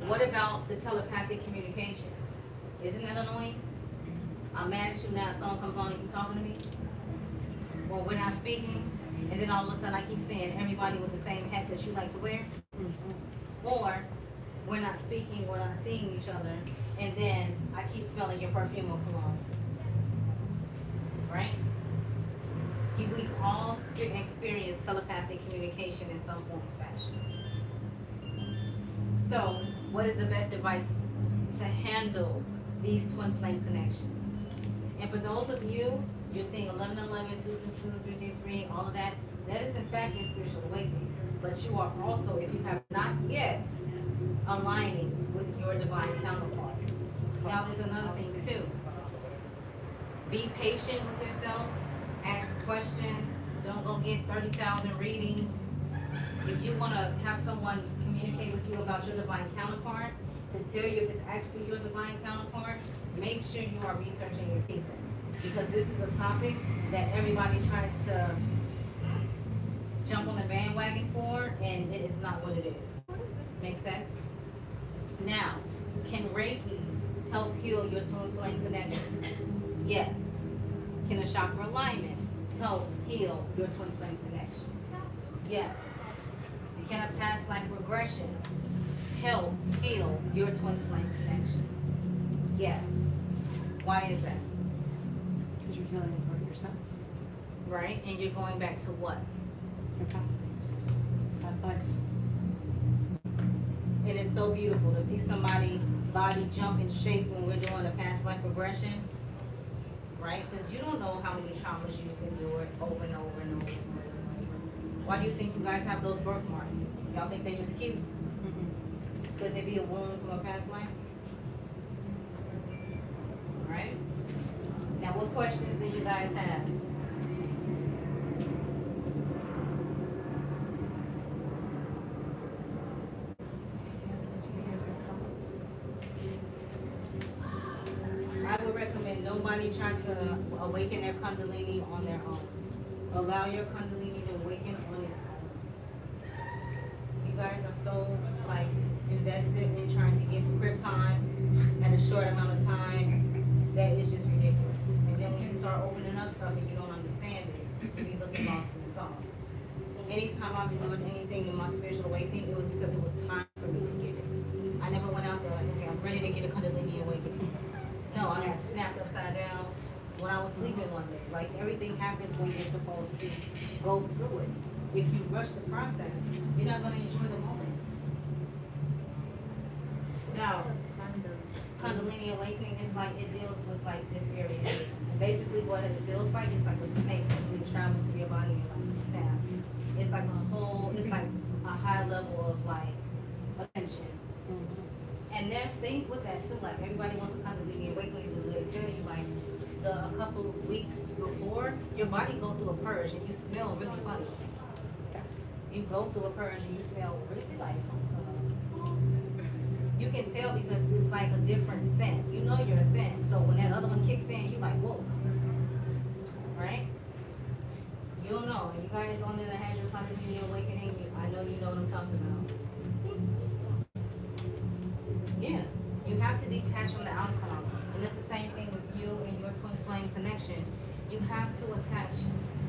what about the telepathic communication? Isn't that annoying? I'm mad at you now, a song comes on and you talking to me? Or we're not speaking, and then all of a sudden I keep saying everybody with the same hat that you like to wear? Or we're not speaking, we're not seeing each other, and then I keep smelling your perfume or cologne. Right? We've all experienced telepathic communication in some form or fashion. So, what is the best advice to handle these twin flame connections? And for those of you, you're seeing 1111, 222, 333, all of that, that is in fact your spiritual awakening. But you are also, if you have not yet, aligning with your divine counterpart. Now, there's another thing too. Be patient with yourself. Ask questions. Don't go get 30,000 readings. If you want to have someone communicate with you about your divine counterpart, to tell you if it's actually your divine counterpart, make sure you are researching your people. Because this is a topic that everybody tries to jump on the bandwagon for, and it is not what it is. Make sense? Now, can Reiki help heal your twin flame connection? Yes. Can a chakra alignment help heal your twin flame connection? Yes. Can a past life regression help heal your twin flame connection? Yes. Why is that? Because you're healing for yourself, Right? And you're going back to what? your past life. And it's so beautiful to see somebody body jump in shape when we're doing a past life regression, right? Because you don't know how many traumas you've endured over and over and over and over and over. Why do you think you guys have those birthmarks? Y'all think they just cute? Could there be a wound from a past life? Right? Now, what questions do you guys have? I would recommend nobody try to awaken their Kundalini on their own. Allow your Kundalini to awaken on its own. You guys are so like invested in trying to get to Krypton at a short amount of time that is just ridiculous. And then when you start opening up stuff and you don't understand it, you be looking lost in the sauce. Anytime I've been doing anything in my spiritual awakening, it was because it was time for me to get it. I never went out there like, okay, I'm ready to get a Kundalini awakening. No, I got snapped upside down when I was sleeping one day. Like, everything happens when you're supposed to go through it. If you rush the process, you're not going to enjoy the moment. Now, Kundalini awakening is like, it deals with like this area. And basically what it feels like is like a snake that travels through your body and like snaps. It's like a whole, it's like a high level of like attention. And there's things with that too, like everybody wants to Kundalini awakening, but they tell you like a couple of weeks before, your body go through a purge and you smell really funny. Yes. You go through a purge and you smell really like, you can tell because it's like a different scent. You know your scent. So when that other one kicks in, you're like, whoa. Right? You don't know. You guys on there that had your Kundalini awakening, I know you know what I'm talking about. Yeah. You have to detach from the outcome. And it's the same thing with you and your twin flame connection. You have to attach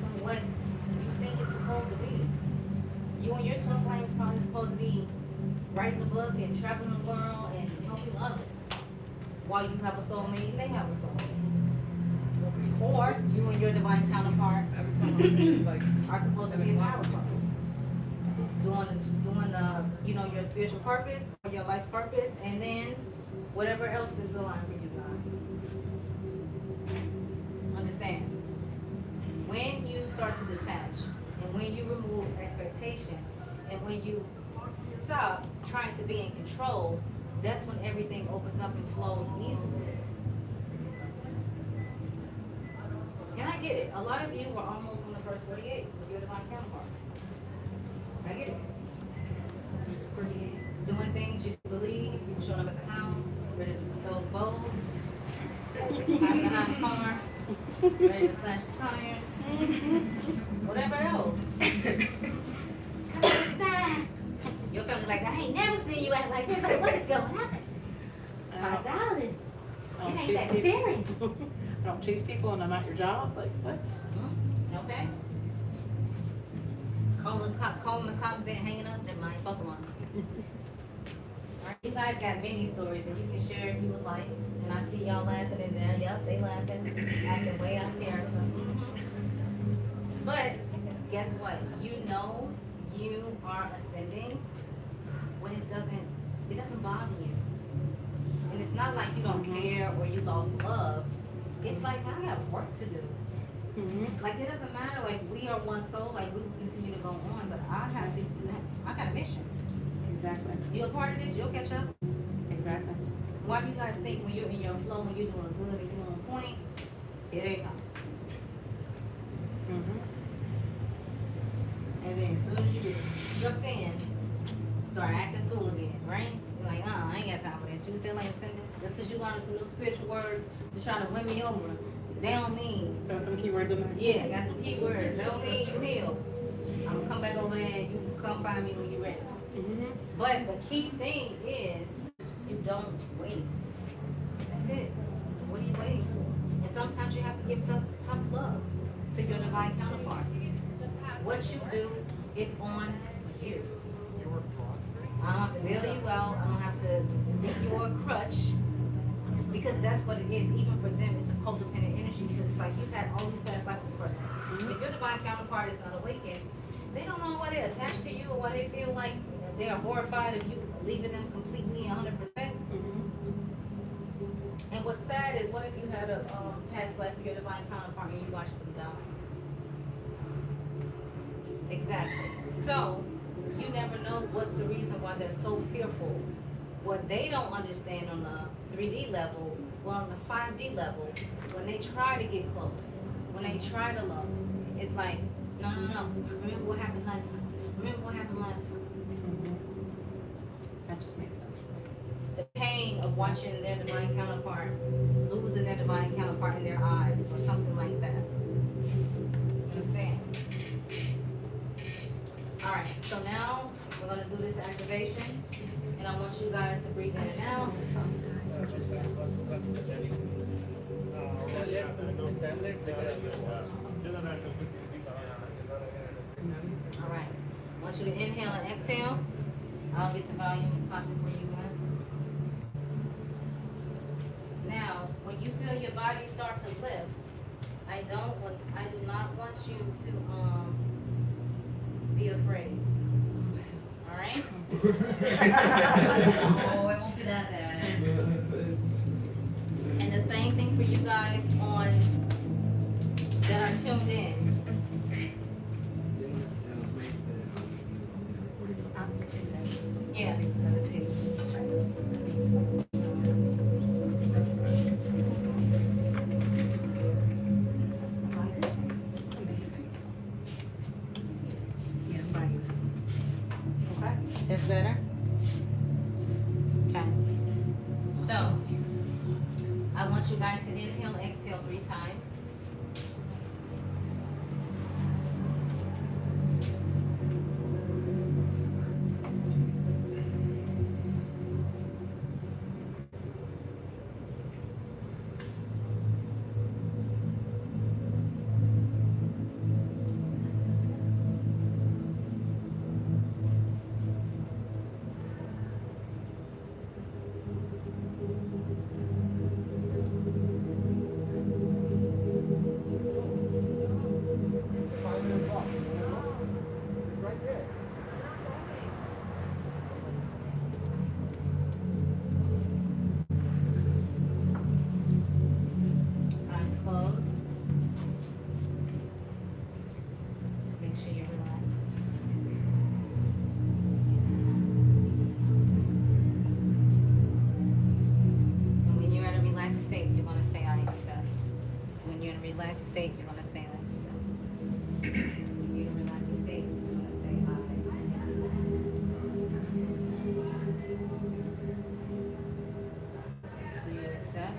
from what you think it's supposed to be. You and your twin flame is probably supposed to be writing a book and traveling the world and helping others. While you have a soulmate, they have a soulmate. Or you and your divine counterpart are supposed to be a power couple. Doing your spiritual purpose or your life purpose, and then whatever else is aligned for you guys. Understand? When you start to detach, and when you remove expectations, and when you stop trying to be in control, that's when everything opens up and flows easily. And I get it. A lot of you were almost on the first 48 with your divine counterparts. I get it. Doing things you believe, people showing up at the house, ready to throw bows, hiding behind the car, ready to slash the tires, whatever else. Come inside. Your family like, I ain't never seen you act like this. Like, what is going on? My darling, it ain't that serious. I don't chase people and I'm at your job. Like, what? Okay. Calling the cops, then hanging up, never mind, false alarm. You guys got many stories and you can share if you would like. And I see y'all laughing in there. Yep, they laughing, acting way out there. So. But guess what? You know you are ascending when it doesn't bother you. And it's not like you don't care or you lost love. It's like I got work to do. Like it doesn't matter. Like we are one soul. Like we will continue to go on, but I got a mission. Exactly. You a part of this? You'll catch up. Exactly. Why do you guys think when you're in your flow, when you're doing good and you're on point, here they come. And then as soon as you get sucked in, start acting fool again, right? You're like, I ain't got time for that. You still ain't sending. Just because you learned some new spiritual words to try to win me over, they don't mean. Throw some keywords in there. Yeah, got the keywords. They don't mean you heal. I'm gonna come back over there and you can come find me when you're ready. But the key thing is you don't wait. That's it. What are you waiting for? And sometimes you have to give tough love to your divine counterparts. What you do is on you. I don't have to bail you out. I don't have to be your crutch. Because that's what it is. Even for them, it's a codependent energy. Because it's like you've had all these past lives with this person. If your divine counterpart is not awakened, they don't know why they're attached to you or why they feel like they are horrified of you leaving them completely 100%. And what's sad is, what if you had a past life with your divine counterpart and you watched them die? Exactly. So, you never know what's the reason why they're so fearful. What they don't understand on the 3D level, or on the 5D level, when they try to get close, when they try to love, it's like, no. Remember what happened last time. Remember what happened last time. That just makes sense. The pain of watching their divine counterpart, losing their divine counterpart in their eyes, or something like that. You understand? Alright, so now we're going to do this activation, and I want you guys to breathe in and out. Alright, I want you to inhale and exhale. I'll get the volume and pop it for you guys. Now, when you feel your body start to lift, I do not want you to be afraid. Alright? Oh, it won't be that bad. And the same thing for you guys that are tuned in. Yeah. That's better? Okay. So, I want you guys to inhale and exhale 3 times. Eyes closed. Make sure you're relaxed. And when you're in a relaxed state, you're going to say, I accept. When you're in a relaxed state, you're going to say, I accept. When you're in a relaxed state, you're going to say, I accept. Do you accept?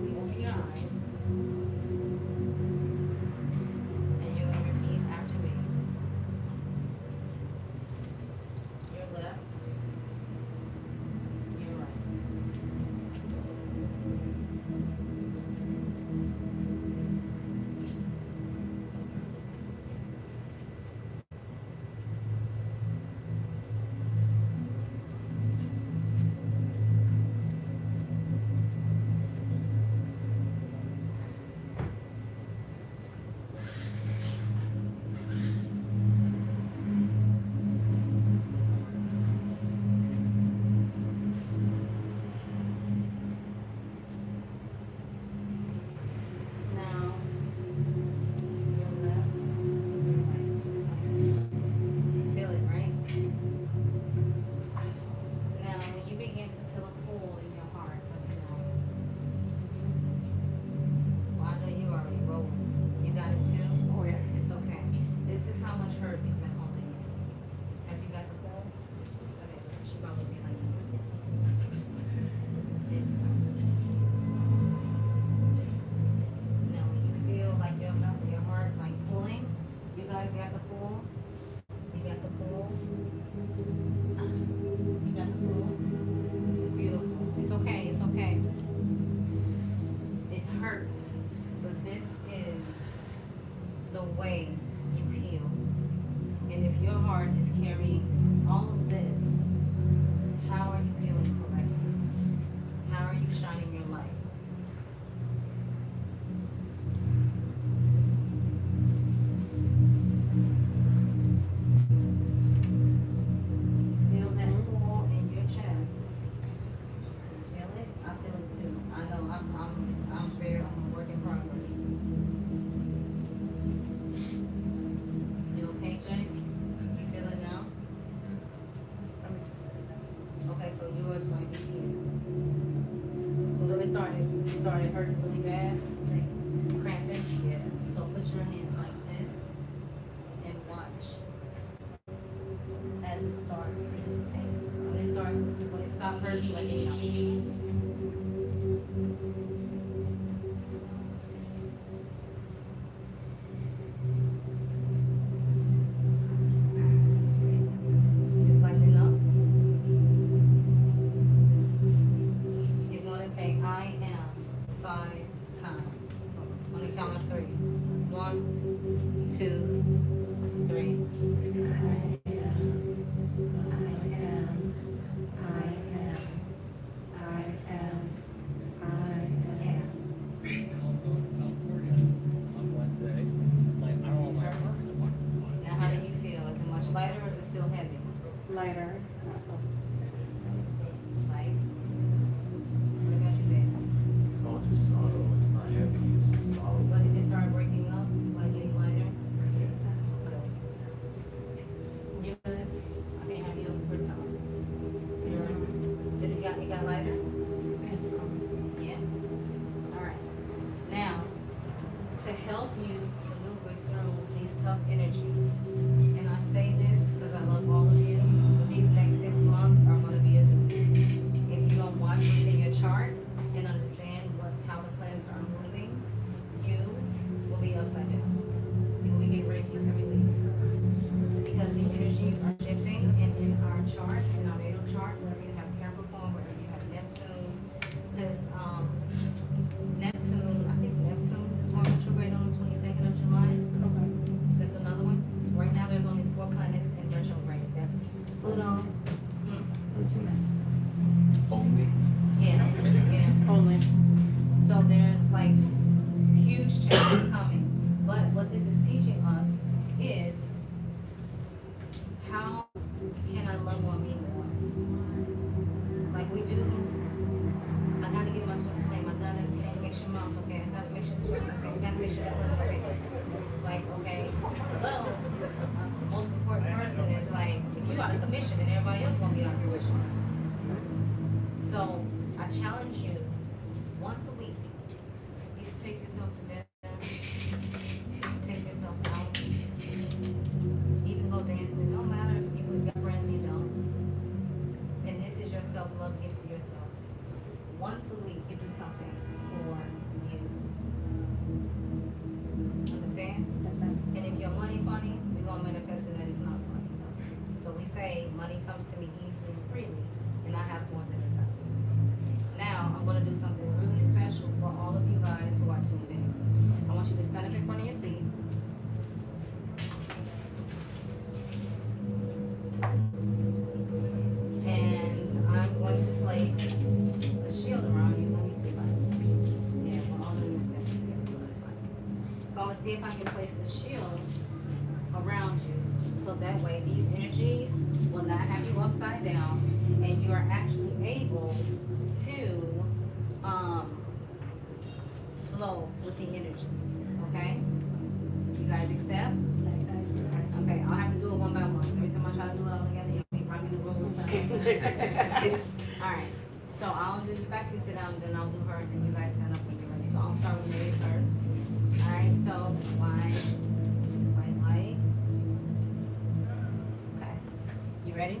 slowly open your eyes. And you're gonna repeat after me. Your left, your right. Now, your left, your right, just like this. Feel it, right? Now, when you begin to feel a pull in your heart, let me know. Well, I know you already rolling. You got it too? Oh, yeah. It's okay. This is how much hurt you've been holding in. Have you got the pull? Okay, she probably be like, now, when you feel like your heart like pulling, you guys got the pull? You got the pull? You got the pull? This is beautiful. It's okay, it's okay. It hurts, but this is the way you heal. And if your heart is carrying all of this, how are you feeling correctly? How are you shining your light? Feel that pull in your chest. Feel it? I feel it too. I know I'm a work in progress. You okay, Jay? You feel it now? Okay, so yours might be here. So it started hurting really bad, like cramping. Yeah. So put your hands like this and watch as it starts to dissipate. When it stops hurting, let me know. Just lightening up. You're gonna say I am 5 times. On the count of 3. 1, 2, 3. Now, how do you feel? Is it much lighter or is it still heavy? Lighter. Light. What about you, babe? It's all just sorrow. It's not heavy. It's just sorrow. But did it start breaking up, like getting lighter? You good? I can't have you over for dollars. It got lighter? Yeah. All right. Now, to help you maneuver through these tough energies, and I say this because I love all of you, but these next 6 months are going to be a if you don't watch what's in your chart and understand how the planets are moving, you will be upside down. You will be getting Reikis every week. Because the energies are shifting, and in our charts, in our natal chart, whether you have Capricorn, whether you have Neptune, because Neptune, I think Neptune is going retrograde on the 22nd of July. There's another one. Right now, there's only 4 planets in retrograde. That's Pluto. Only? Yeah, yeah. Only. So there's like huge changes coming. But what this is teaching us is how can I love more, me more? Like we do, I gotta get my Twinflame, I gotta make sure mom's okay, I gotta make sure this person's okay, I gotta make sure this person's okay. Like, okay, hello, most important person is like, if you got a commission and everybody else gonna be out here with you. So I challenge you, once a week, you can take yourself to dinner, take yourself out, even go dancing, no matter if you got friends you don't. And this is your self-love gift to yourself. Once a week, you do something for you. Understand? That's right. And if your money funny, we're gonna manifest it that it's not funny. So we say money comes to me easily and freely, and I have more than enough. Now I'm gonna do something really special for all of you guys who are tuned in. I want you to stand up in front of your seat. And I'm going to place a shield around you. Let me see if I can. Yeah, we're all doing this step together, so that's fine. So I'm gonna see if I can place a shield around you, so that way these energies will not have you upside down, and you are actually able to flow with the energies. Okay? You guys accept? Okay, I'll have to do it one by one. Every time I try to do it all together, you'll probably do roll with something. Alright, so I'll do, you guys can sit down, then I'll do her, and then you guys stand up when you're ready. So I'll start with Mary first. Alright, so white light. Okay, you ready?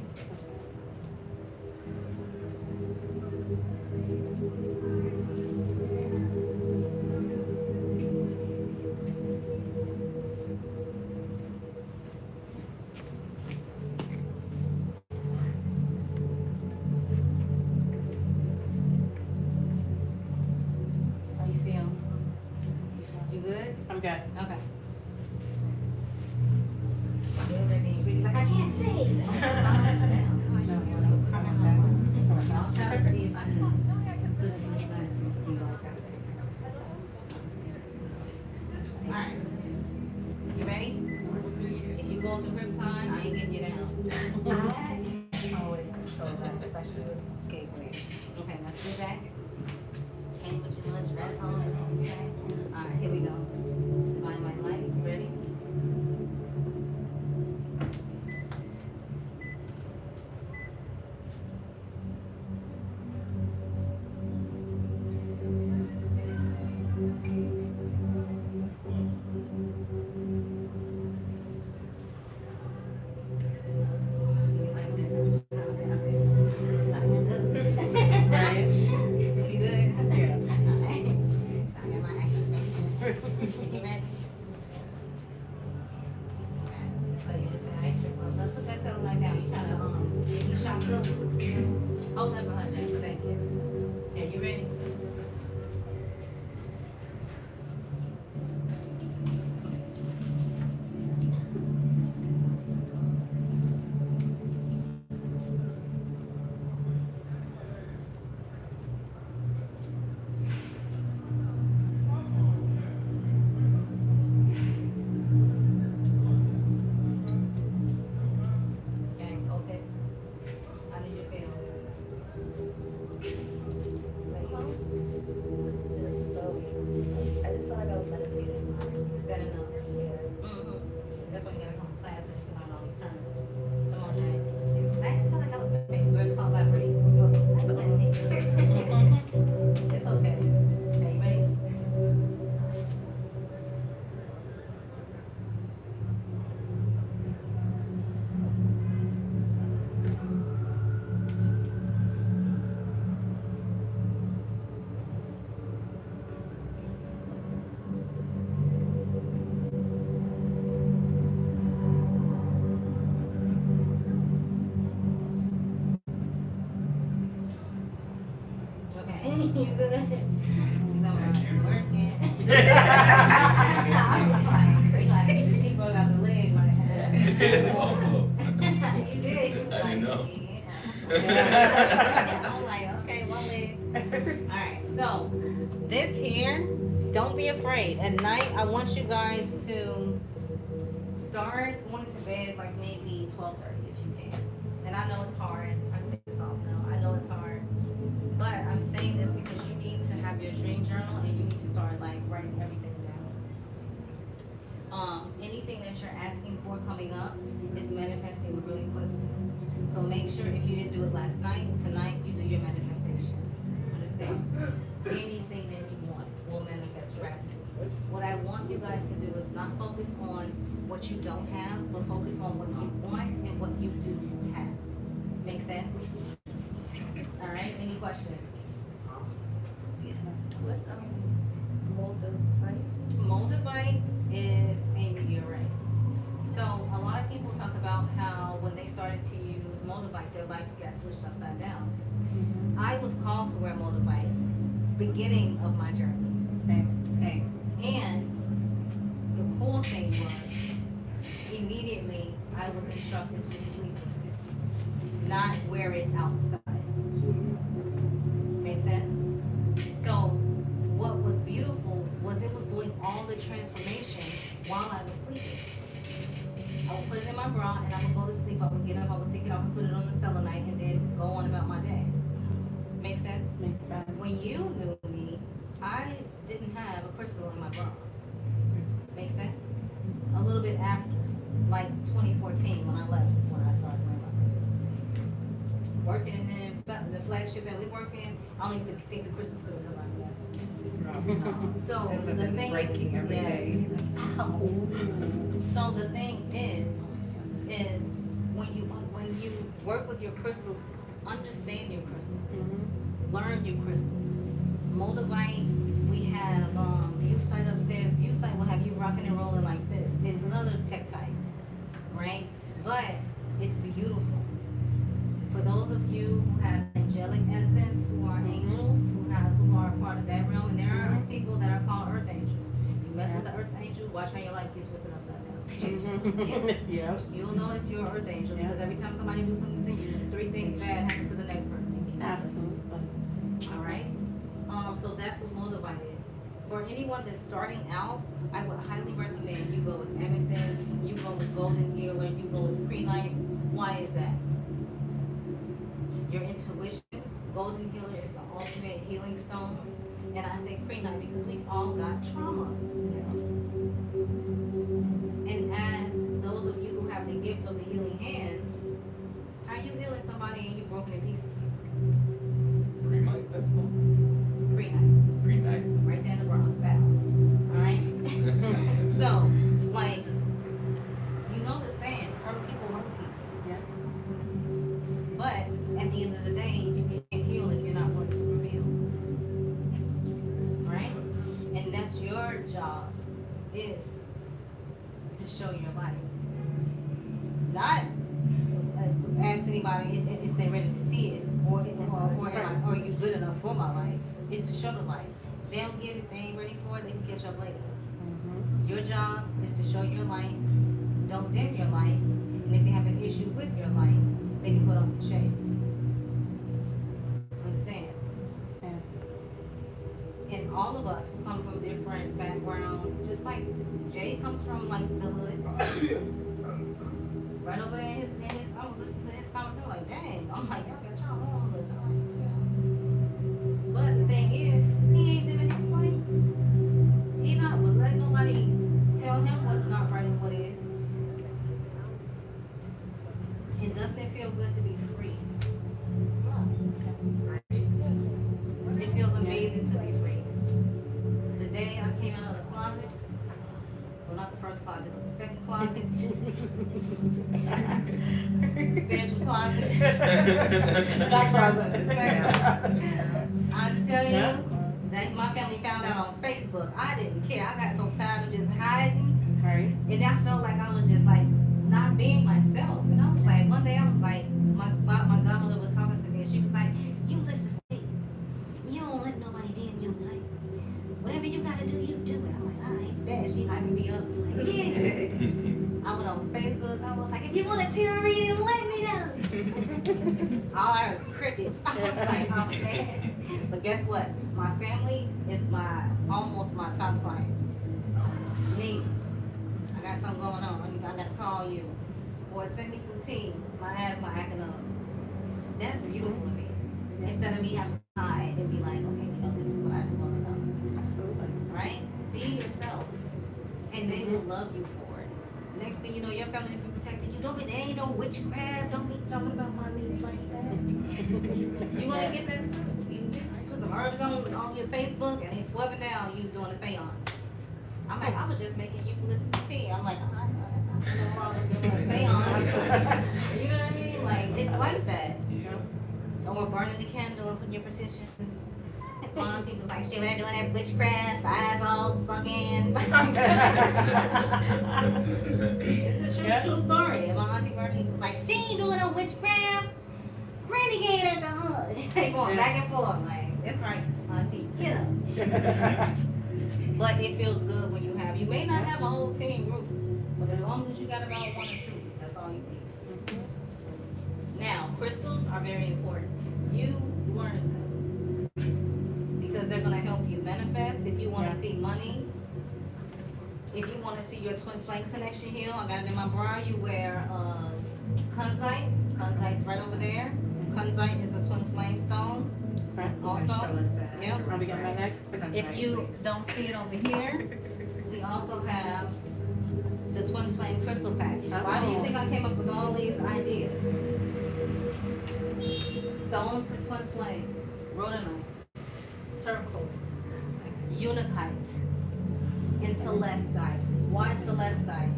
How you feel? You good? I'm good. Okay. Good, baby. Really, like, I can't see. I'll try to see if I can do this so you guys can see. Alright. You ready? If you go through Riptide, I ain't getting you down. I always control that, especially with gateways. Okay, let's go back. Okay, put your little dress on and everything. Alright, here we go. Divine white light, you ready? Right? You good? Yeah. Alright. I got my activation. You ready? So you just say, I said, well, let's put that cellulite down. You trying to, get me shocked up? Hold that for her, James. Thank you. Yeah, you ready? Okay, okay. How did you feel? Just flowy. I just felt like I was meditating. Is that enough? Yeah. That's why you gotta come to class and you learn all these terms. Come on, Jay. I just felt like I was making words called vibrating. So that's what I think. It's okay. Okay, you ready? Okay, you good? You know I'm working. I was like, he broke out the legs when I had You did it all. You did? I didn't know. Yeah. I'm like, okay, one leg. Alright, so this here, don't be afraid. At night, I want you guys to start going to bed like maybe 12:30 if you can. And I know it's hard. I can take this off now. I know it's hard. But I'm saying this because you need to have your dream journal and you need to start like writing everything down. Anything that you're asking for coming up is manifesting really quickly. So make sure if you didn't do it last night, tonight you do your manifestations. Understand? Anything that you want will manifest rapidly. What I want you guys to do is not focus on what you don't have, but focus on what you want and what you do have. Make sense? All right, any questions? What's to use Moldavite, their lives got switched upside down. I was called to wear Moldavite, beginning of my journey. Same. And the cool thing was, immediately I was instructed to sleep with it, not wear it outside. Make sense? So what was beautiful was it was doing all the transformation while I was sleeping. I would put it in my bra and I would go to sleep. I would get up, I would take it off and put it on the selenite and then go on about my day. Make sense? Makes sense. When you knew me, I didn't have a crystal in my bra. Make sense? A little bit after, like 2014 when I left is when I started wearing my crystals. Working in the flagship that we work in, I don't even think the crystals could have survived that. So They would have the been thing, breaking every yes. day. Ow. So the thing is when you work with your crystals, understand your crystals, learn your crystals. Moldavite, we have Bucite upstairs. Bucite will have you rocking and rolling like this. It's another tech type, right? But it's beautiful. For those of you who have angelic essence, who are angels, who are part of that realm, and there are people that are called earth angels. If you mess with the earth angel, watch how your life gets twisted upside down. Yep. You'll notice you're an earth angel because every time somebody do something to you, 3 things bad happen to the next person. Absolutely. All right. So that's what Moldavite is. For anyone that's starting out, I would highly recommend you go with amethyst, you go with golden healer, you go with prehnite. Why is that? Your intuition. Golden healer is the ultimate healing stone. And I say prehnite because we've all got trauma. And as those of you who have the gift of the healing hands, how are you healing somebody and you're broken in pieces? Pre-night, that's cool. Prehnite. Pre-night. Right there in the bra. Alright? So, like, you know the saying, hurt people hurt people. Yeah. But at the end of the day, you can't heal if you're not willing to reveal. Right? And that's your job, is to show your light. Not ask anybody if they're ready to see it, or you good enough for my life. It's to show the light. If they don't get it, they ain't ready for it, they can catch up later. Your job is to show your light. Don't dim your light. And if they have an issue with your light, they can put on some shades. Understand? And all of us who come from different backgrounds, just like Jay comes from like the hood. Right over there in his I was listening to his conversation like, dang, I'm like, y'all got y'all own hoods. I'm like, yeah. But the thing is, he ain't living his life. He not will let nobody tell him what's not right and what is. And doesn't it feel good to be free? It feels amazing to be free. The day I came out of the closet, well, not the first closet, but the second closet, the spiritual closet. That closet. I tell you, that my family found out on Facebook. I didn't care. I got so tired of just hiding. Right. And I felt like I was just like not being myself. And I was like, one day I was like, my godmother was talking to me and she was like, you listen, babe, you don't let nobody dim your light. Whatever you gotta do, you do it. I'm like, I ain't bad. She hyping me up. I'm like, yeah. I went on Facebook. I was like, if you want to tarot reading, let me know. All I heard was crickets. I was like, oh man. But guess what? My family is almost my top clients. Niece, I got something going on. I gotta call you. Or send me some tea. My asthma acting up. That's beautiful to me. Instead of me having to hide and be like, okay, you know, this is what I do want to know. Absolutely. Right? Be yourself. And they will love you for it. Next thing you know, your family will be protecting you. There ain't no witchcraft. Don't be talking about my niece like that. You want to get that too. You put some herbs on your Facebook and they sweating down you doing a seance. I'm like, I was just making you lips tea. I'm like, I know I was doing a seance. You know what I mean? Like, it's like that. Or burning the candle and putting your petitions. My auntie was like, she was doing that witchcraft, eyes all sunk in. It's a true story. And my auntie Bernie was like, she ain't doing no on witchcraft. Renegade at the hood. They going back and forth like, that's right, Auntie, get up. But it feels good when you have, you may not have a whole team group, but as long as you got about 1 or 2, that's all you need. Now, crystals are very important. You learn them because they're gonna help you manifest. If you wanna see money, if you wanna see your twin flame connection heal, I got it in my bra, you wear kunzite. Kunzite's right over there. Kunzite is a twin flame stone. Right. Also, Show us that. yep. Are we getting my next? If you don't see it over here, we also have the Twin Flame Crystal Pack. Why do you think I came up with all these ideas? Stones for Twin Flames, rhodonite, turquoise, unakite, and celestite. Why celestite?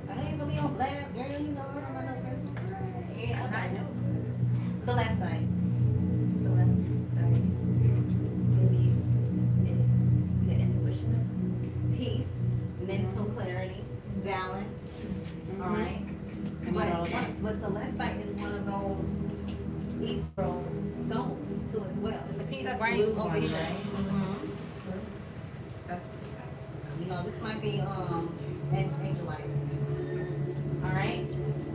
I ain't really on blast, girl, you know, I don't know no crystal. Yeah, I know. Celestite. Maybe your intuition or something. Peace, mental clarity, balance. All right. But celestite is one of those ethereal stones too as well. There's a piece That right blue over one, here. right? Mhm. That's the stuff. You know, this might be angelite. All right.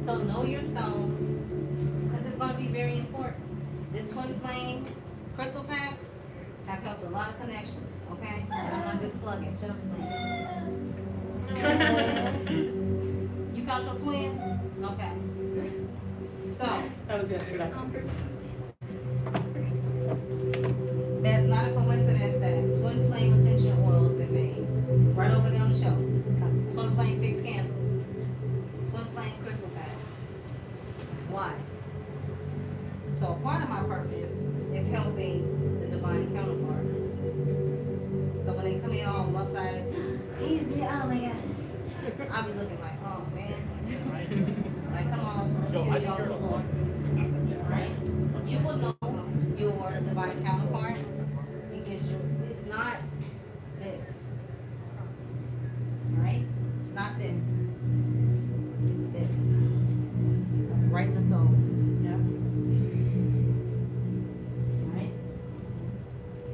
So know your stones because it's going to be very important. This twin flame crystal pack have helped a lot of connections. Okay. And I'm not just plugging. Shut up, Slim. You found your twin? Okay. So, That was yesterday. there's not a coincidence that Twin Flame Ascension oil has been made. Right over there on the show. Twin Flame Fixed Candle. Twin Flame Crystal Pack. Why? So, part of my purpose is helping the divine counterparts. So, when they come in all lopsided, he's there, oh my God. I'll be looking like, oh man. Like, come on. Yo, here I you can go, hear it. Lord. Right? You will know your divine counterpart because it's not this. Right? It's not this. It's this. Right in the soul. Yeah. Right?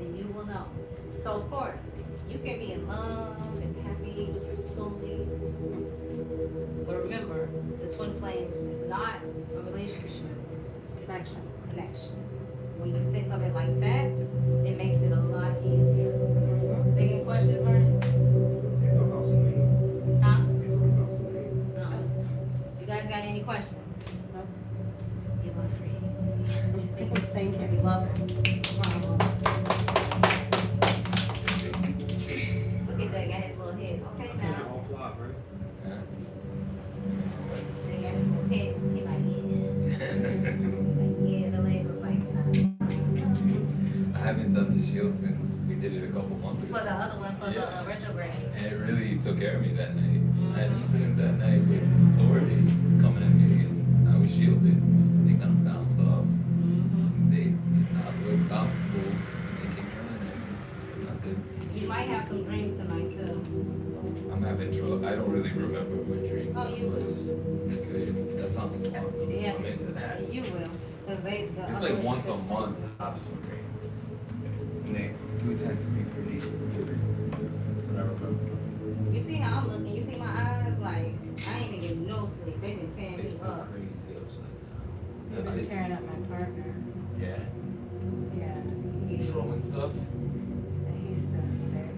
And you will know. So of course, you can be in love and happy with your soulmate. But remember, the twin flame is not a relationship. It's Connection. a connection. When you think of it like that, it makes it a lot easier. Any questions, Vernon? Huh? No. You guys got any questions? You are free. Thank you. You're welcome. No problem. Look at Jay, got his little head. Okay, now. All flop, right? Yeah. Jay got his little head. He like, yeah, the leg was like, I haven't done the shield since we did it a couple months for ago. the other one, for the Yeah. retrograde. And it really took care of me that night. I had an incident that night with authority coming at me and I was shielded. They kind of bounced off. They bounced the ball and they came running and nothing. You might have some dreams tonight too. I'm having trouble. I don't really remember my dreams. Oh, you will. Good. That sounds fun. Yeah. I'm into that. You will, because they. The It's other like one once a is- month tops for me. And they do tend to be pretty vivid. But I remember. You see how I'm looking? You see my eyes? Like, I ain't even getting no sleep. They've been tearing It's me been up. crazy. I was like, You've been tearing up my partner. yeah. Yeah. Throwing stuff. He's been sick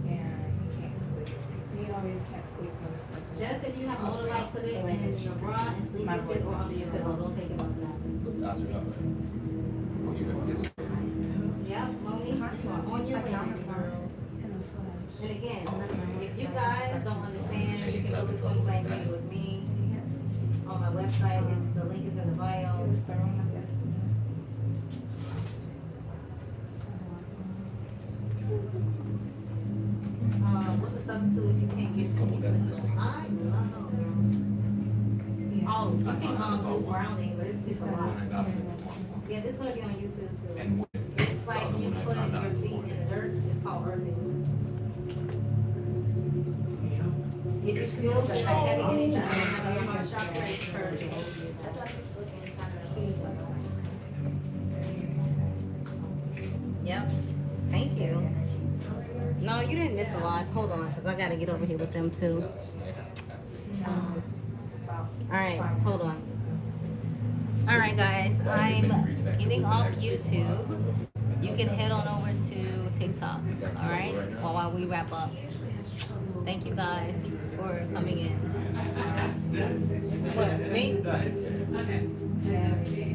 and he can't sleep. He always can't sleep when he's sick. Just if you have motor light, put it in your bra and sleep My with it or under your pillow. Don't take it on snap. That's right. Oh, you have this. Yeah, Monique, you are on your way, baby girl. In the flesh. And again, if you guys don't understand, you can go to Twin Flame Meeting with me Yes. on my website. The link is in the He bio. was throwing up yesterday. What's the substitute if you can't get Just come with that system. I love girl. Oh, you can do grounding, but it's a lot. When I got it from Moscow. Yeah, this is gonna be on YouTube too. And what? It's like you put your feet in the dirt. It's called earthing. It your school, but I gotta get it done. I have my shop ready for. Yep. Thank you. No, you didn't miss a lot. Hold on, because I got to get over here with them too. All right, hold on. All right, guys, I'm getting off YouTube. You can head on over to TikTok, all right, while we wrap up. Thank you guys for coming in. What, me? Okay.